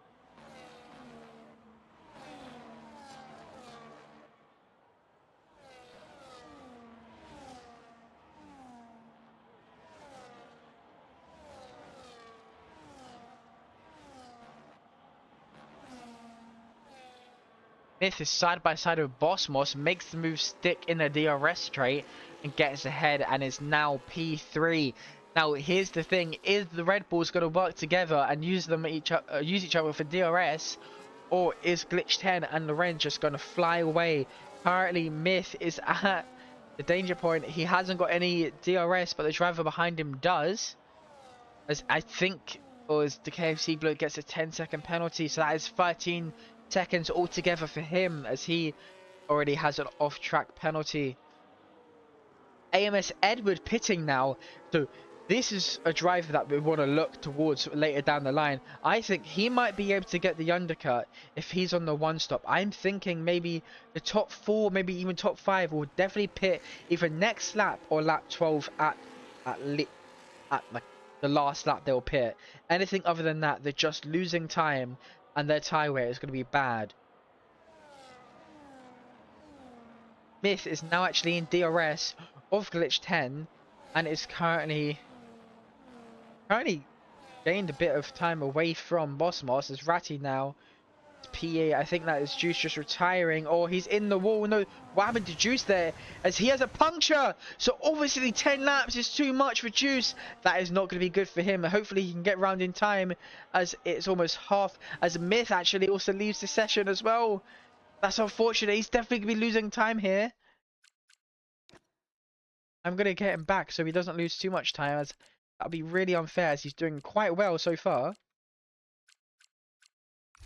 Myth is side by side with Boss Moss, makes the move stick in the DRS straight and gets ahead and is now P3. Now here's the thing, is the Red Bulls going to work together and use each other for DRS, or is Glitch 10 and Loren just going to fly away? Currently Myth is at the danger point. He hasn't got any DRS, but the driver behind him does. As I think, or as the KFC bloke gets a 10-second penalty, so that is 13 seconds altogether for him, as he already has an off-track penalty. AMS Edward pitting now, so this is a driver that we want to look towards later down the line. I think he might be able to get the undercut if he's on the 1-stop. I'm thinking maybe the top 4, maybe even top 5 will definitely pit either next lap or lap 12 at like the last lap they'll pit. Anything other than that, they're just losing time and their tie wear is going to be bad. Myth is now actually in DRS of Glitch 10 and is currently gained a bit of time away from Boss Moss, as Ratty now PA. I think that is Juice just retiring, or he's in the wall. No, what happened to Juice there? As he has a puncture. So obviously 10 laps is too much for Juice. That is not going to be good for him. Hopefully he can get round in time, as it's almost half. As Myth actually also leaves the session as well. That's unfortunate. He's definitely going to be losing time here. I'm going to get him back so he doesn't lose too much time, as that'll be really unfair, as he's doing quite well so far.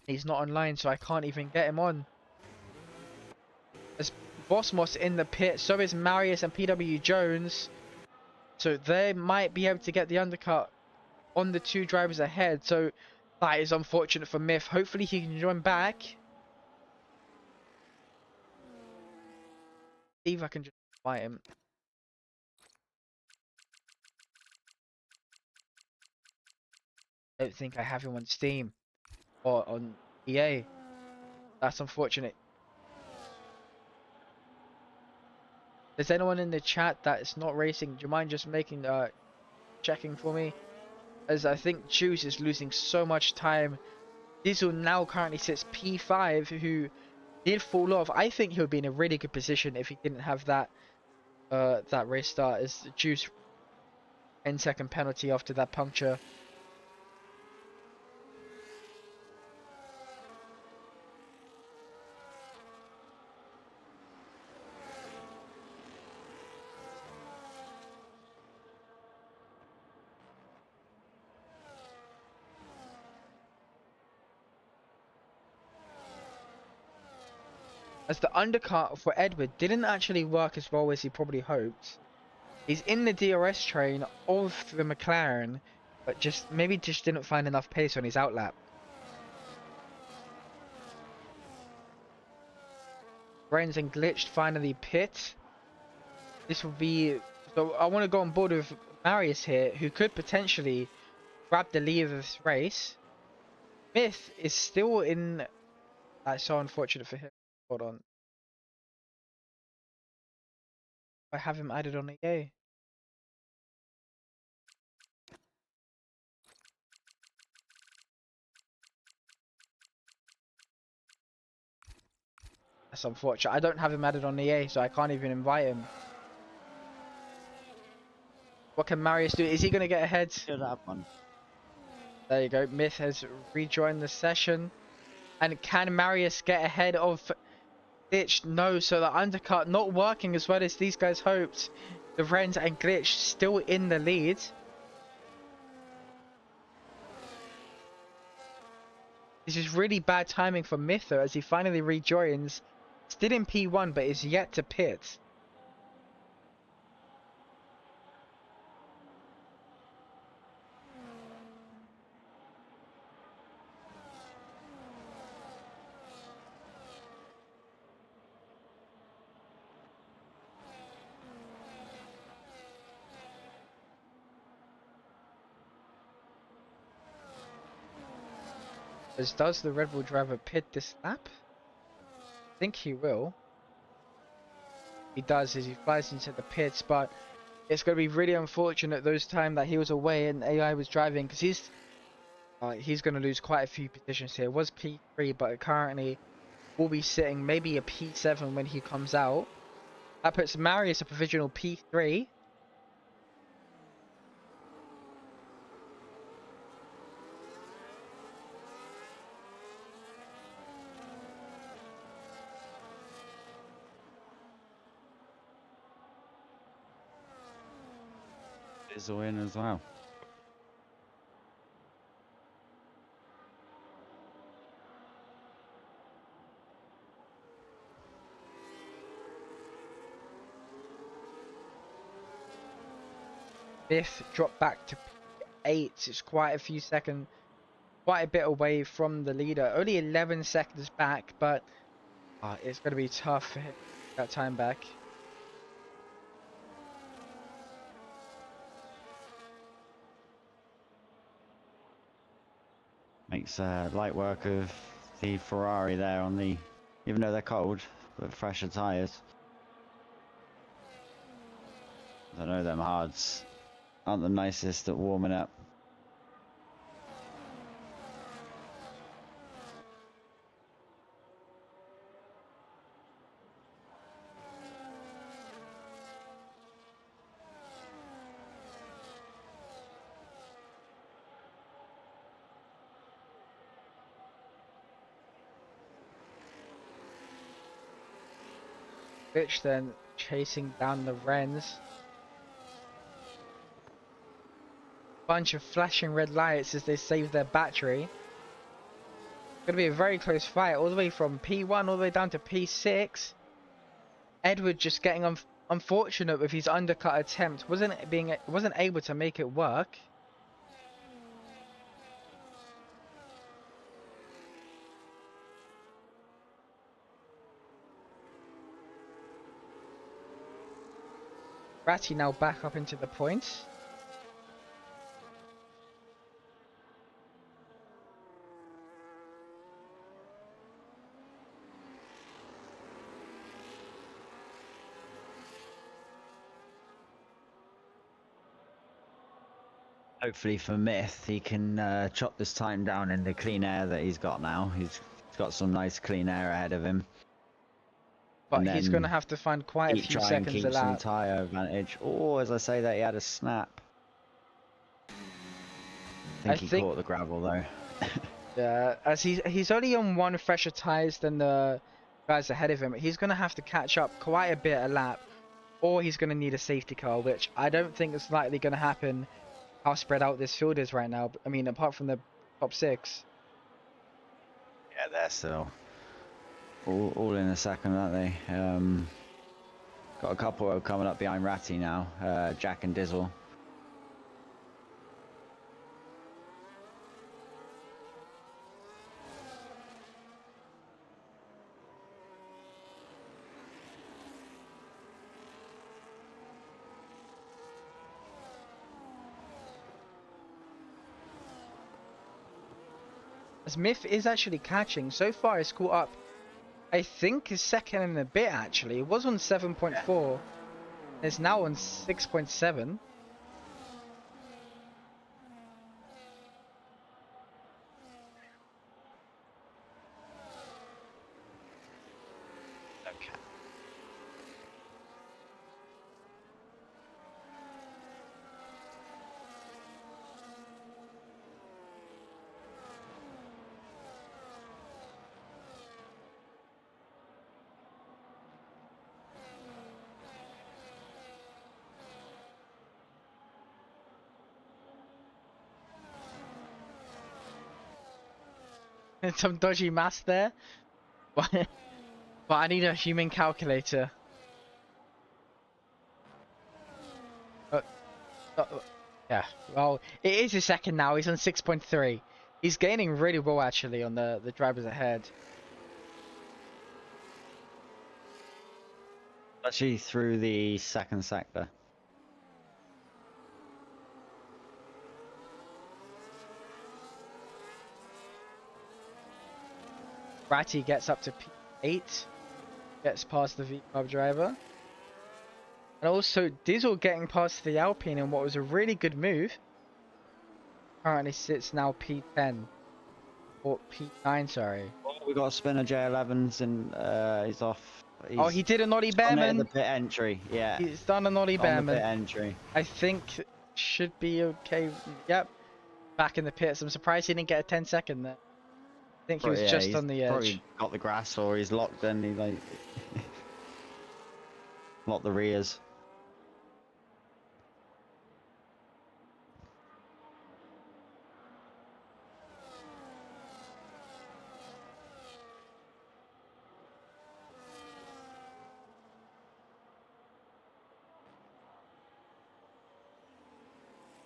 He's not online, so I can't even get him on. As Boss Moss in the pit, so is Marius and PW Jones. So they might be able to get the undercut on the 2 drivers ahead. So that is unfortunate for Myth. Hopefully he can join back. See if I can just fight him. I don't think I have him on Steam or on EA. That's unfortunate. Is anyone in the chat that is not racing? Do you mind just making checking for me? As I think Juice is losing so much time. Diesel now currently sits P5, who did fall off. I think he would be in a really good position if he didn't have that that race start, as Juice 10-second penalty after that puncture. As the undercut for Edward didn't actually work as well as he probably hoped. He's in the DRS train of the McLaren, but maybe just didn't find enough pace on his outlap. Brains and Glitched finally pit. This will be... So I want to go on board with Marius here, who could potentially grab the lead of this race. Myth is still in. That's so unfortunate for him. Hold on. I have him added on EA. That's unfortunate. I don't have him added on EA, so I can't even invite him. What can Marius do? Is he going to get ahead? Should have one. There you go. Myth has rejoined the session. And can Marius get ahead of Glitch? No, so the undercut not working as well as these guys hoped. The Rens and Glitch still in the lead. This is really bad timing for Myth though, as he finally rejoins. Still in P1, but is yet to pit. As does the Red Bull driver pit this lap? I think he will. He does as he flies into the pits, but it's going to be really unfortunate those time that he was away and AI was driving, because he's going to lose quite a few positions here. It was P3, but currently will be sitting maybe a P7 when he comes out. That puts Marius a provisional P3. Is all in as well. Fifth dropped back to P8. It's quite a few seconds, quite a bit away from the leader. Only 11 seconds back, but it's going to be tough for him to get that time back. Makes light work of the Ferrari there on the, even though they're cold, but fresher tyres. I know them hards aren't the nicest at warming up. Bitch then chasing down the Rens. Bunch of flashing red lights as they save their battery. Going to be a very close fight, all the way from P1 all the way down to P6. Edward just getting unfortunate with his undercut attempt, wasn't able to make it work. Ratty now back up into the points. Hopefully for Myth, he can chop this time down in the clean air that he's got now. He's got some nice clean air ahead of him. But And he's going to then have to find quite a few try and seconds a keep some lap. tyre advantage. Oh, as I say that, he had a snap. I think he caught the gravel though. Yeah, as he's only on one fresher tyres than the guys ahead of him. He's going to have to catch up quite a bit a lap, or he's going to need a safety car, which I don't think is likely going to happen. How spread out this field is right now. I mean, apart from the top 6. Yeah, they're still all in a second, aren't they? Got a couple coming up behind Ratty now, Jack and Dizzle. As Myth is actually catching. So far, he's caught up. I think his second in a bit, actually. It was on 7.4. It's now on 6.7. Okay. And some dodgy math there. But I need a human calculator. Uh, yeah, well, it is his second now. He's on 6.3. He's gaining really well, actually, on the drivers ahead. Actually, through the second sector. Ratty gets up to P8. Gets past the V-Club driver. And also, Dizzle getting past the Alpine in what was a really good move. Currently sits now P10. Or P9, sorry. Oh, we got a spinner J11s and he's off. Oh, he did a Noddy On it at the Bearman. pit entry. Yeah, He's done a Noddy on the pit Bearman. entry. I think should be okay. Yep. Back in the pits. I'm surprised he didn't get a 10-second there. I think he was Yeah, just he's on the probably edge. got the grass or he's locked and he like locked the rears.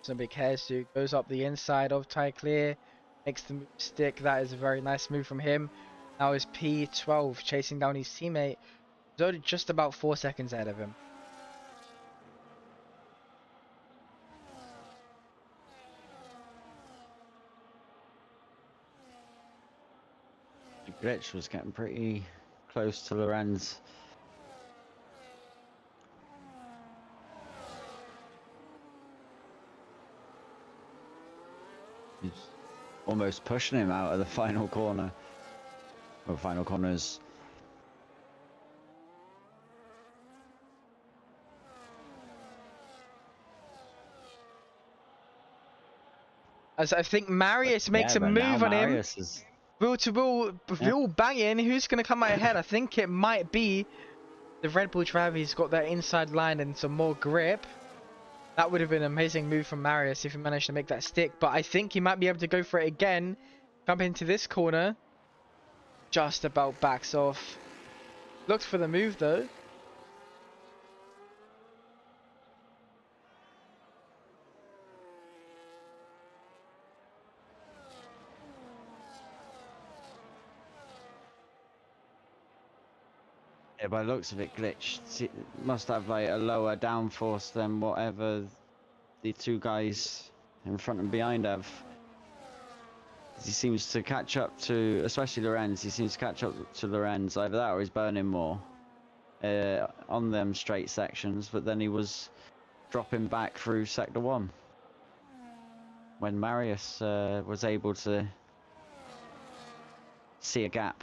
Some big hairsuit goes up the inside of Ty Clear, makes the move stick. That is a very nice move from him. Now is P12 chasing down his teammate. He's only just about 4 seconds ahead of him. The glitch was getting pretty close to Lorenz. He's almost pushing him out of the final corner. Or final corners. As I think Marius makes Yeah, a but now move on him. Marius is. Wheel to wheel, Yeah. wheel banging. Who's going to come out ahead? I think it might be the Red Bull driver. He's got that inside line and some more grip. That would have been an amazing move from Marius if he managed to make that stick. But I think he might be able to go for it again. Jump into this corner. Just about backs off. Looked for the move though. Yeah, by the looks of it, glitched. It must have like a lower downforce than whatever the two guys in front and behind have. He seems to catch up to, especially Lorenz. He seems to catch up to Lorenz. Either that or he's burning more on them straight sections. But then he was dropping back through sector 1 when Marius was able to see a gap.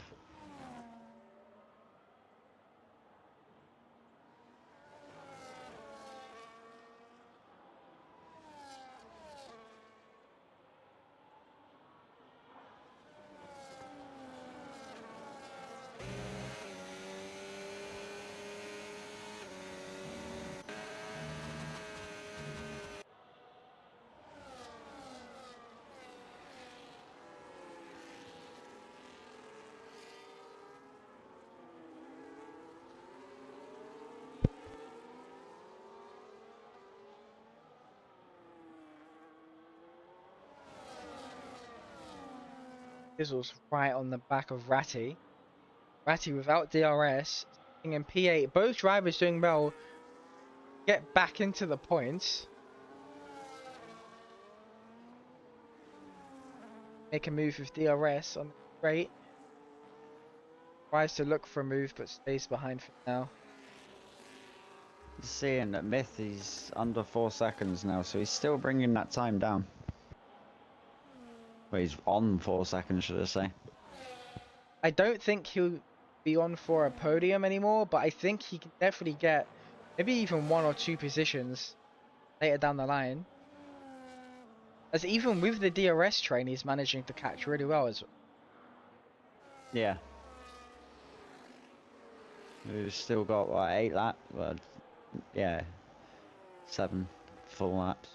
Dizzle's right on the back of Ratty. Ratty without DRS. Sitting in P8. Both drivers doing well. Get back into the points. make a move with DRS on the straight. Tries to look for a move, but stays behind for now. Seeing that Myth, he's under 4 seconds now, so he's still bringing that time down. Well, he's on 4 seconds, should I say. I don't think he'll be on for a podium anymore, but I think he can definitely get maybe even 1 or 2 positions later down the line. As even with the DRS train, he's managing to catch really well as well. Yeah. We've still got, what, 8 laps? Well, yeah, 7 full laps.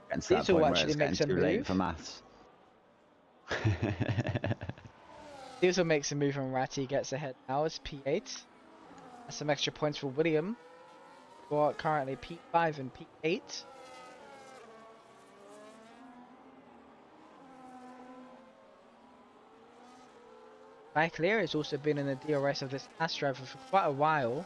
Against that This will point where actually it's getting make some too late move. for maths. This will make some move and Ratty gets ahead now as P8. That's some extra points for William, who are currently P5 and P8. Clear has also been in the DRS of this Haas driver for quite a while.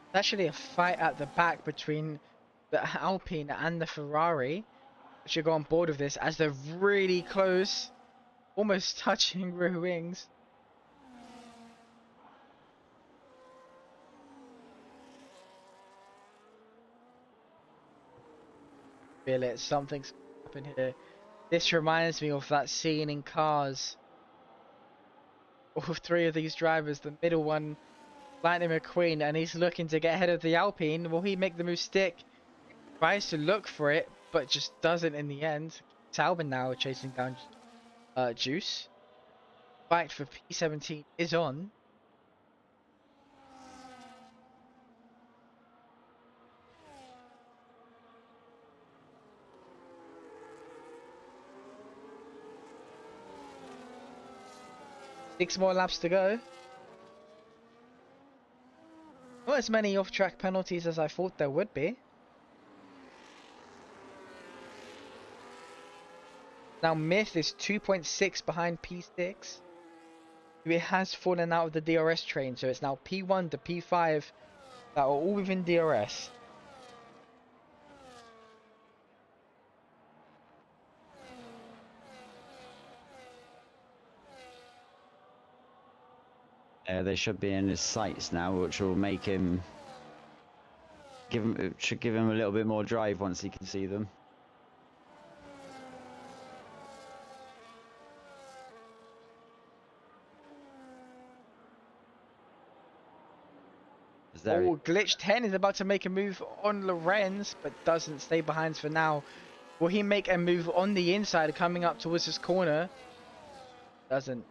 It's actually a fight at the back between the Alpine and the Ferrari. I should go on board with this as they're really close, almost touching rear wings. Feel it, something's happened here. This reminds me of that scene in Cars. All 3 of these drivers, the middle one, Lightning McQueen, and he's looking to get ahead of the Alpine. Will he make the move stick? Tries to look for it, but just doesn't in the end. Talbot now chasing down Juice. Fight for P17 is on. Six more laps to go. Not as many off-track penalties as I thought there would be. Now Myth is 2.6 behind P6. It has fallen out of the DRS train, so it's now P1 to P5 that are all within DRS. They should be in his sights now, which will make him should give him a little bit more drive once he can see them. Oh, Glitch 10 is about to make a move on Lorenz, but doesn't stay behind for now. Will he make a move on the inside coming up towards his corner? Doesn't.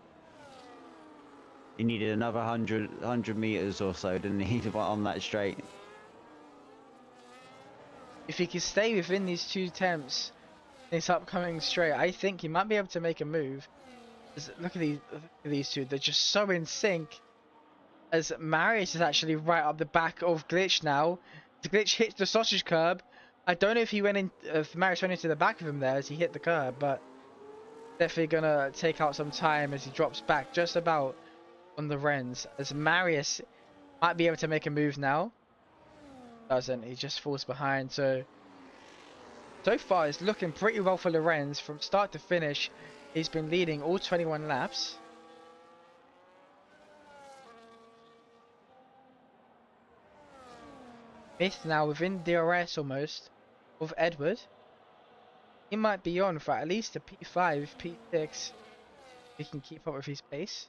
He needed another 100 meters or so, didn't he, on that straight? If he can stay within these 2 attempts, this upcoming straight, I think he might be able to make a move. Look at these 2, they're just so in sync. As Marius is actually right up the back of Glitch now. The Glitch hits the sausage curb. I don't know if he went in, if Marius went into the back of him there as he hit the curb, but definitely gonna take out some time as he drops back just about on the Renz. As Marius might be able to make a move now. Doesn't, he just falls behind. So far it's looking pretty well for Lorenz from start to finish. He's been leading all 21 laps. Myth now within DRS almost of Edward. He might be on for at least a P5, P6. He can keep up with his pace.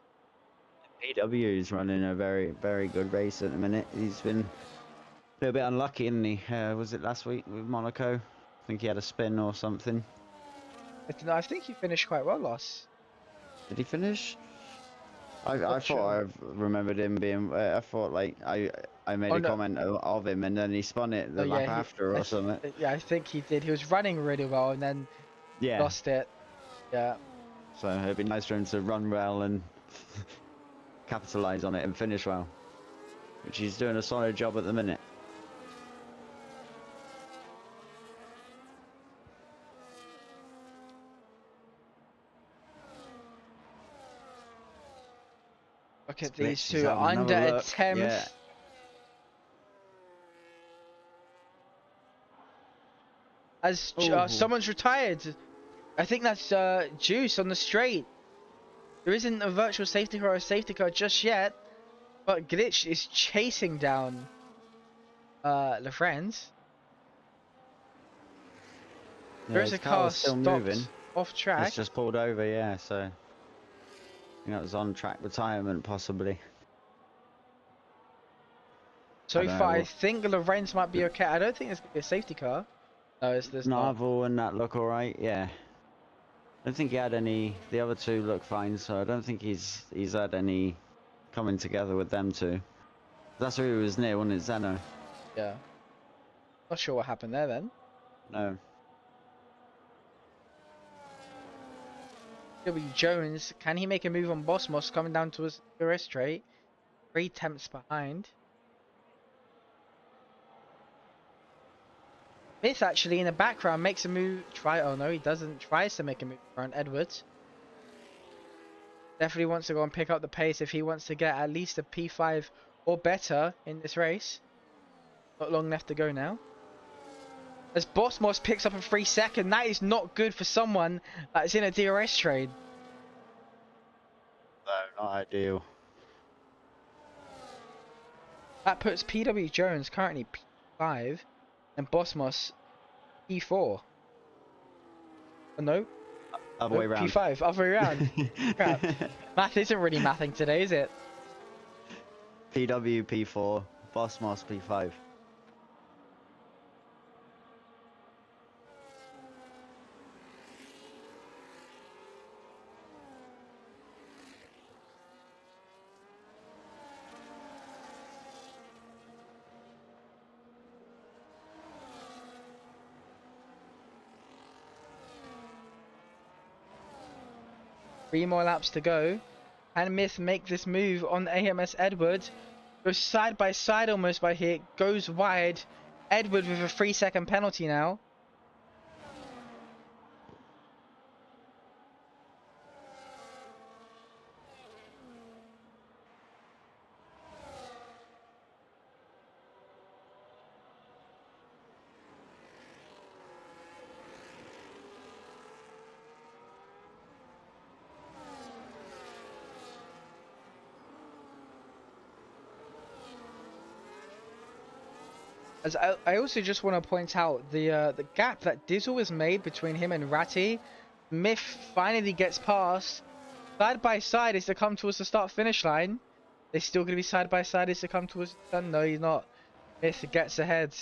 PW is running a very, very good race at the minute. He's been a little bit unlucky, isn't he? Was it last week with Monaco? I think he had a spin or something. I think he finished quite well last. Did he finish? I thought I remembered him being. I thought like I made Oh a no. comment of him, and then he spun it Oh the yeah, lap after or something. yeah, I think he did. He was running really well and then Yeah. lost it. Yeah. So it'd be nice for him to run well and capitalize on it and finish well, which he's doing a solid job at the minute. Look at Glitch, these he's two having under another a look. Yeah. 10th. As Ooh. someone's retired. I think that's Juice on the straight. There isn't a virtual safety car or a safety car just yet, but Glitch is chasing down Lafrenz. Yeah, There is his a car car was still moving. stopped off It's track. just pulled over, yeah, so I think that was on track retirement possibly. So I don't far, know. I think Lorenz might be okay. I don't think there's going to be a safety car. No, there's not. Narvel and that look alright, yeah. I don't think he had any. The other two look fine, so I don't think he's had any coming together with them two. That's who he was near, wasn't it, Zeno? Yeah. Not sure what happened there then. No. W. Jones, can he make a move on Bosmos coming down to his DRS straight? 3 attempts behind. Smith actually in the background makes a move. Oh no, he doesn't. Tries to make a move around Edwards. Definitely wants to go and pick up the pace if he wants to get at least a P5 or better in this race. Not long left to go now. As Bosmos picks up a 3-second, that is not good for someone that's in a DRS trade. No, not ideal. That puts PW Jones currently P5 and Bosmos P4. Oh, no, Other way round. P5, other way around. Crap. Math isn't really mathing today, is it? PW P4, Bossmos P5. Three more laps to go. Can Myth make this move on AMS Edward? Goes side by side almost by here. Goes wide. Edward with a 3-second penalty now. As I also just want to point out the gap that Dizzle has made between him and Ratty. Myth finally gets past. Side by side is to come towards the start finish line. They're still going to be side by side is to come towards the sun. No, he's not. Myth gets ahead.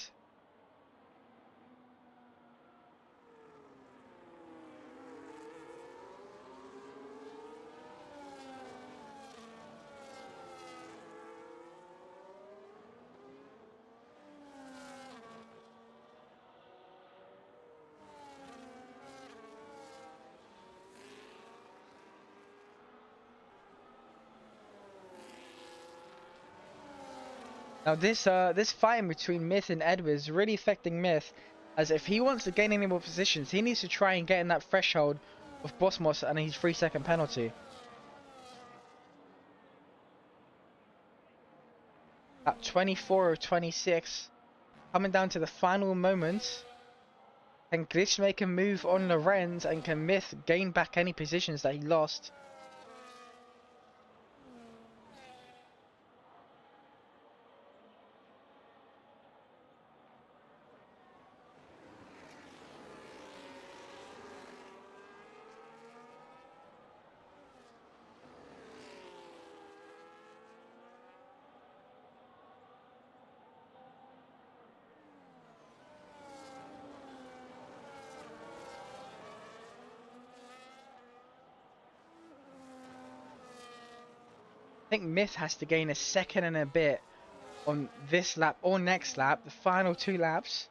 Now this fight between Myth and Edward is really affecting Myth, as if he wants to gain any more positions, he needs to try and get in that threshold of Bosmos and his 3-second penalty. At 24 of 26, coming down to the final moment. Can Glitch make a move on Lorenz, and can Myth gain back any positions that he lost? I think Myth has to gain a second and a bit on this lap or next lap, the final 2 laps.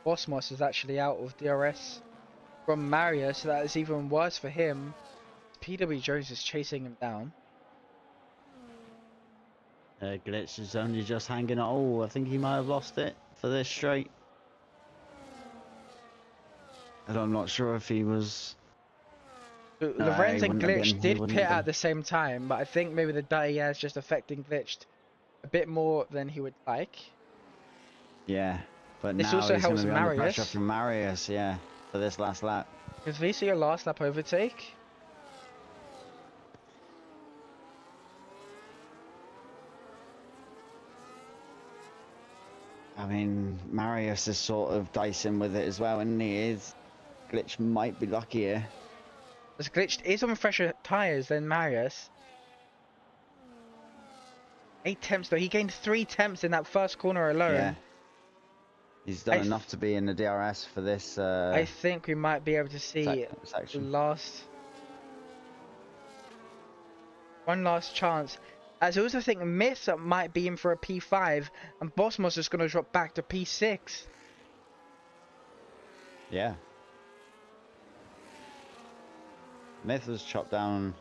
Bosmos is actually out of DRS from Marius, so that is even worse for him. PW Jones is chasing him down. Glitch is only just hanging on. Oh, I think he might have lost it for this straight. And I'm not sure if he was. No, Lorenz he and wouldn't have Glitch been. He did wouldn't pit have at been. the same time, but I think maybe the dirty air is just affecting Glitch a bit more than he would like. Yeah, but This now also he's going helps to be under pressure Marius. from Marius. Yeah, for this last lap. Because we see a last lap overtake. I mean, Marius is sort of dicing with it as well, and he is. Glitch might be lucky here. As Glitch is on fresher tyres than Marius. 8 temps though, he gained 3 temps in that first corner alone. Yeah. He's done enough to be in the DRS for this I think we might be able to see section. one last chance. As I also think Myth might be in for a P5 and Bosmos is going to drop back to P6. Yeah. Myth was chopped down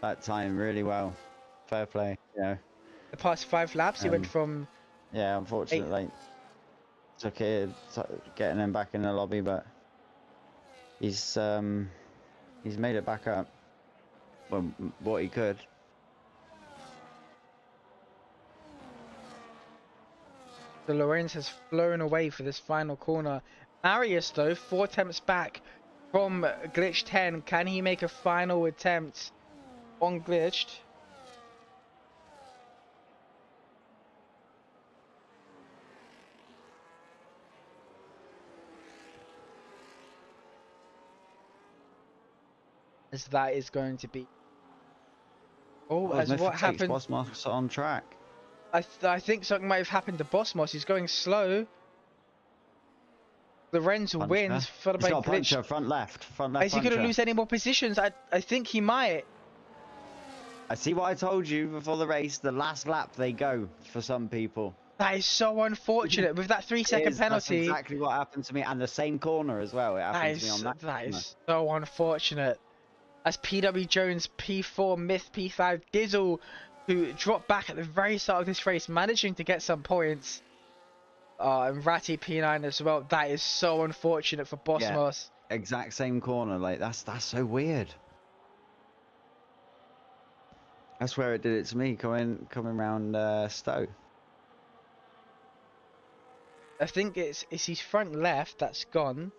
that time really well. Fair play, you know. The past 5 laps, he went from... Yeah, unfortunately, took it, getting him back in the lobby, but he's made it back up. Well, what he could. So Lorenz has flown away for this final corner. Marius though, 4 attempts back from Glitch 10. Can he make a final attempt on Glitched? As that is going to be... Oh, Well, as what happened... Bosmos on track. I think something might have happened to Bosmos. He's going slow. Lorenz wins, followed He's by got a Glitch. puncher, front left Is he going to puncher. lose any more positions? I think he might. I see what I told you before the race. The last lap they go for some people. That is so unfortunate. With that 3-second penalty. That's exactly what happened to me, and the same corner as well. It happened to me on that. That is so unfortunate. As PW Jones P4, Myth P5, Dizzle, who dropped back at the very start of this race, managing to get some points. And Ratty P9 as well. That is so unfortunate for Bosmos. Yeah, exact same corner. Like that's so weird. That's where it did it to me coming round Stowe. I think it's his front left that's gone.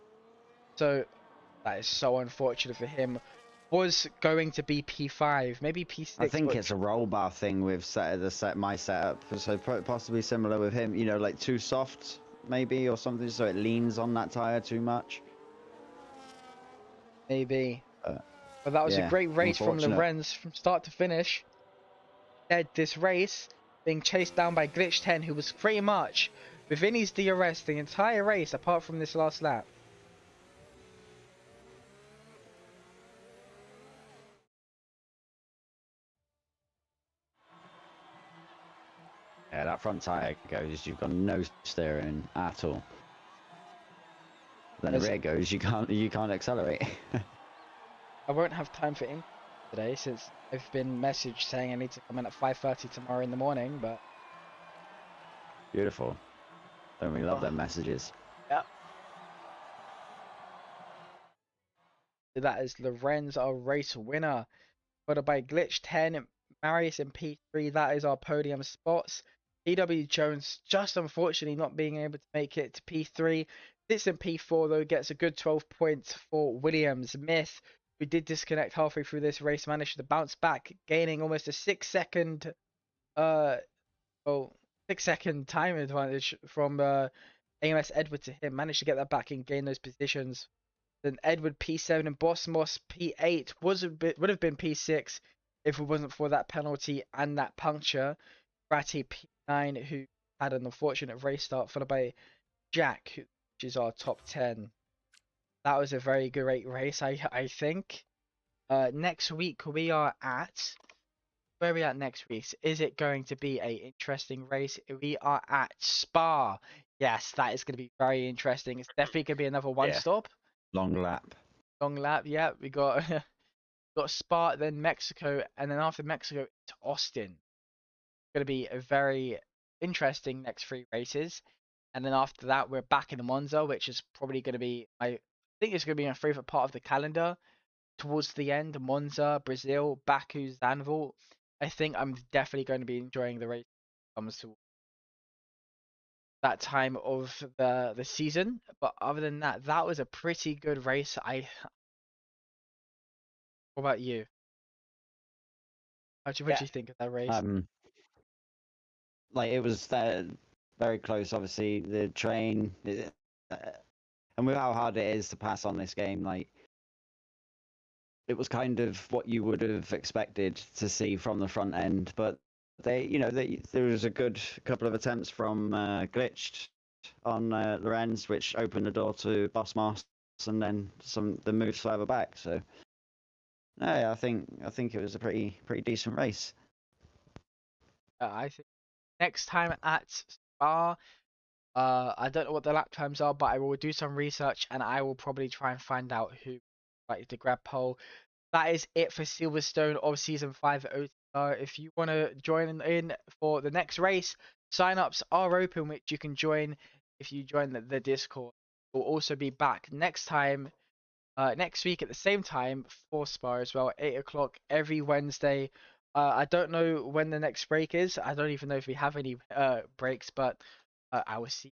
So that is so unfortunate for him. Was going to be P5, maybe P6. I think it's a roll bar thing with my setup, so possibly similar with him. You know, like too soft maybe or something, so it leans on that tire too much. Maybe. But that was a great race from Lorenz from start to finish. Led this race, being chased down by Glitch 10, who was pretty much within his DRS the entire race apart from this last lap. Yeah, that front tire goes, you've got no steering at all. Then the rear goes, you can't accelerate. I won't have time for him today since I've been messaged saying I need to come in at 5:30 tomorrow in the morning, but... Beautiful. Don't we love them messages? Yep. That is Lorenz, our race winner. Followed by Glitch 10, Marius in P3. That is our podium spots. PW Jones just unfortunately not being able to make it to P3. Sits in P4 though, gets a good 12 points for Williams. Myth, who did disconnect halfway through this race, managed to bounce back, gaining almost a 6-second uh, well, 6 second time advantage from AMS Edward to him. Managed to get that back and gain those positions. Then Edward P7 and Boss Moss P8 would have been P6 if it wasn't for that penalty and that puncture. Ratty P9, who had an unfortunate race start, followed by Jack, which is our top 10. That was a very great race, I think. Next week we are at where are we at next week? Is it going to be a interesting race? We are at Spa. Yes, that is going to be very interesting. It's definitely going to be another one Yeah. stop. Long lap. Long lap. Yeah, we got got Spa, then Mexico, and then after Mexico to Austin. Going to be a very interesting next 3 races. And then after that, we're back in Monza, which is probably going to be I think it's going to be my favorite part of the calendar. Towards the end, Monza, Brazil, Baku, Zandvoort. I think I'm definitely going to be enjoying the race when it comes to that time of the season. But other than that, that was a pretty good race. What about you? What do Yeah. you think of that race? Like it was very close. Obviously, the train, and with how hard it is to pass on this game, like it was kind of what you would have expected to see from the front end. But there was a good couple of attempts from Glitched on Lorenz, which opened the door to Boss Moss, and then the moves further back. So, no, yeah, I think it was a pretty decent race. I think next time at Spa, I don't know what the lap times are, but I will do some research and I will probably try and find out who like the grab pole. That is it for Silverstone of Season 5 at OTLR. If you want to join in for the next race, sign-ups are open, which you can join if you join the Discord. We'll also be back next time, next week at the same time for Spa as well, 8 o'clock every Wednesday. I don't know when the next break is. I don't even know if we have any breaks, but I will see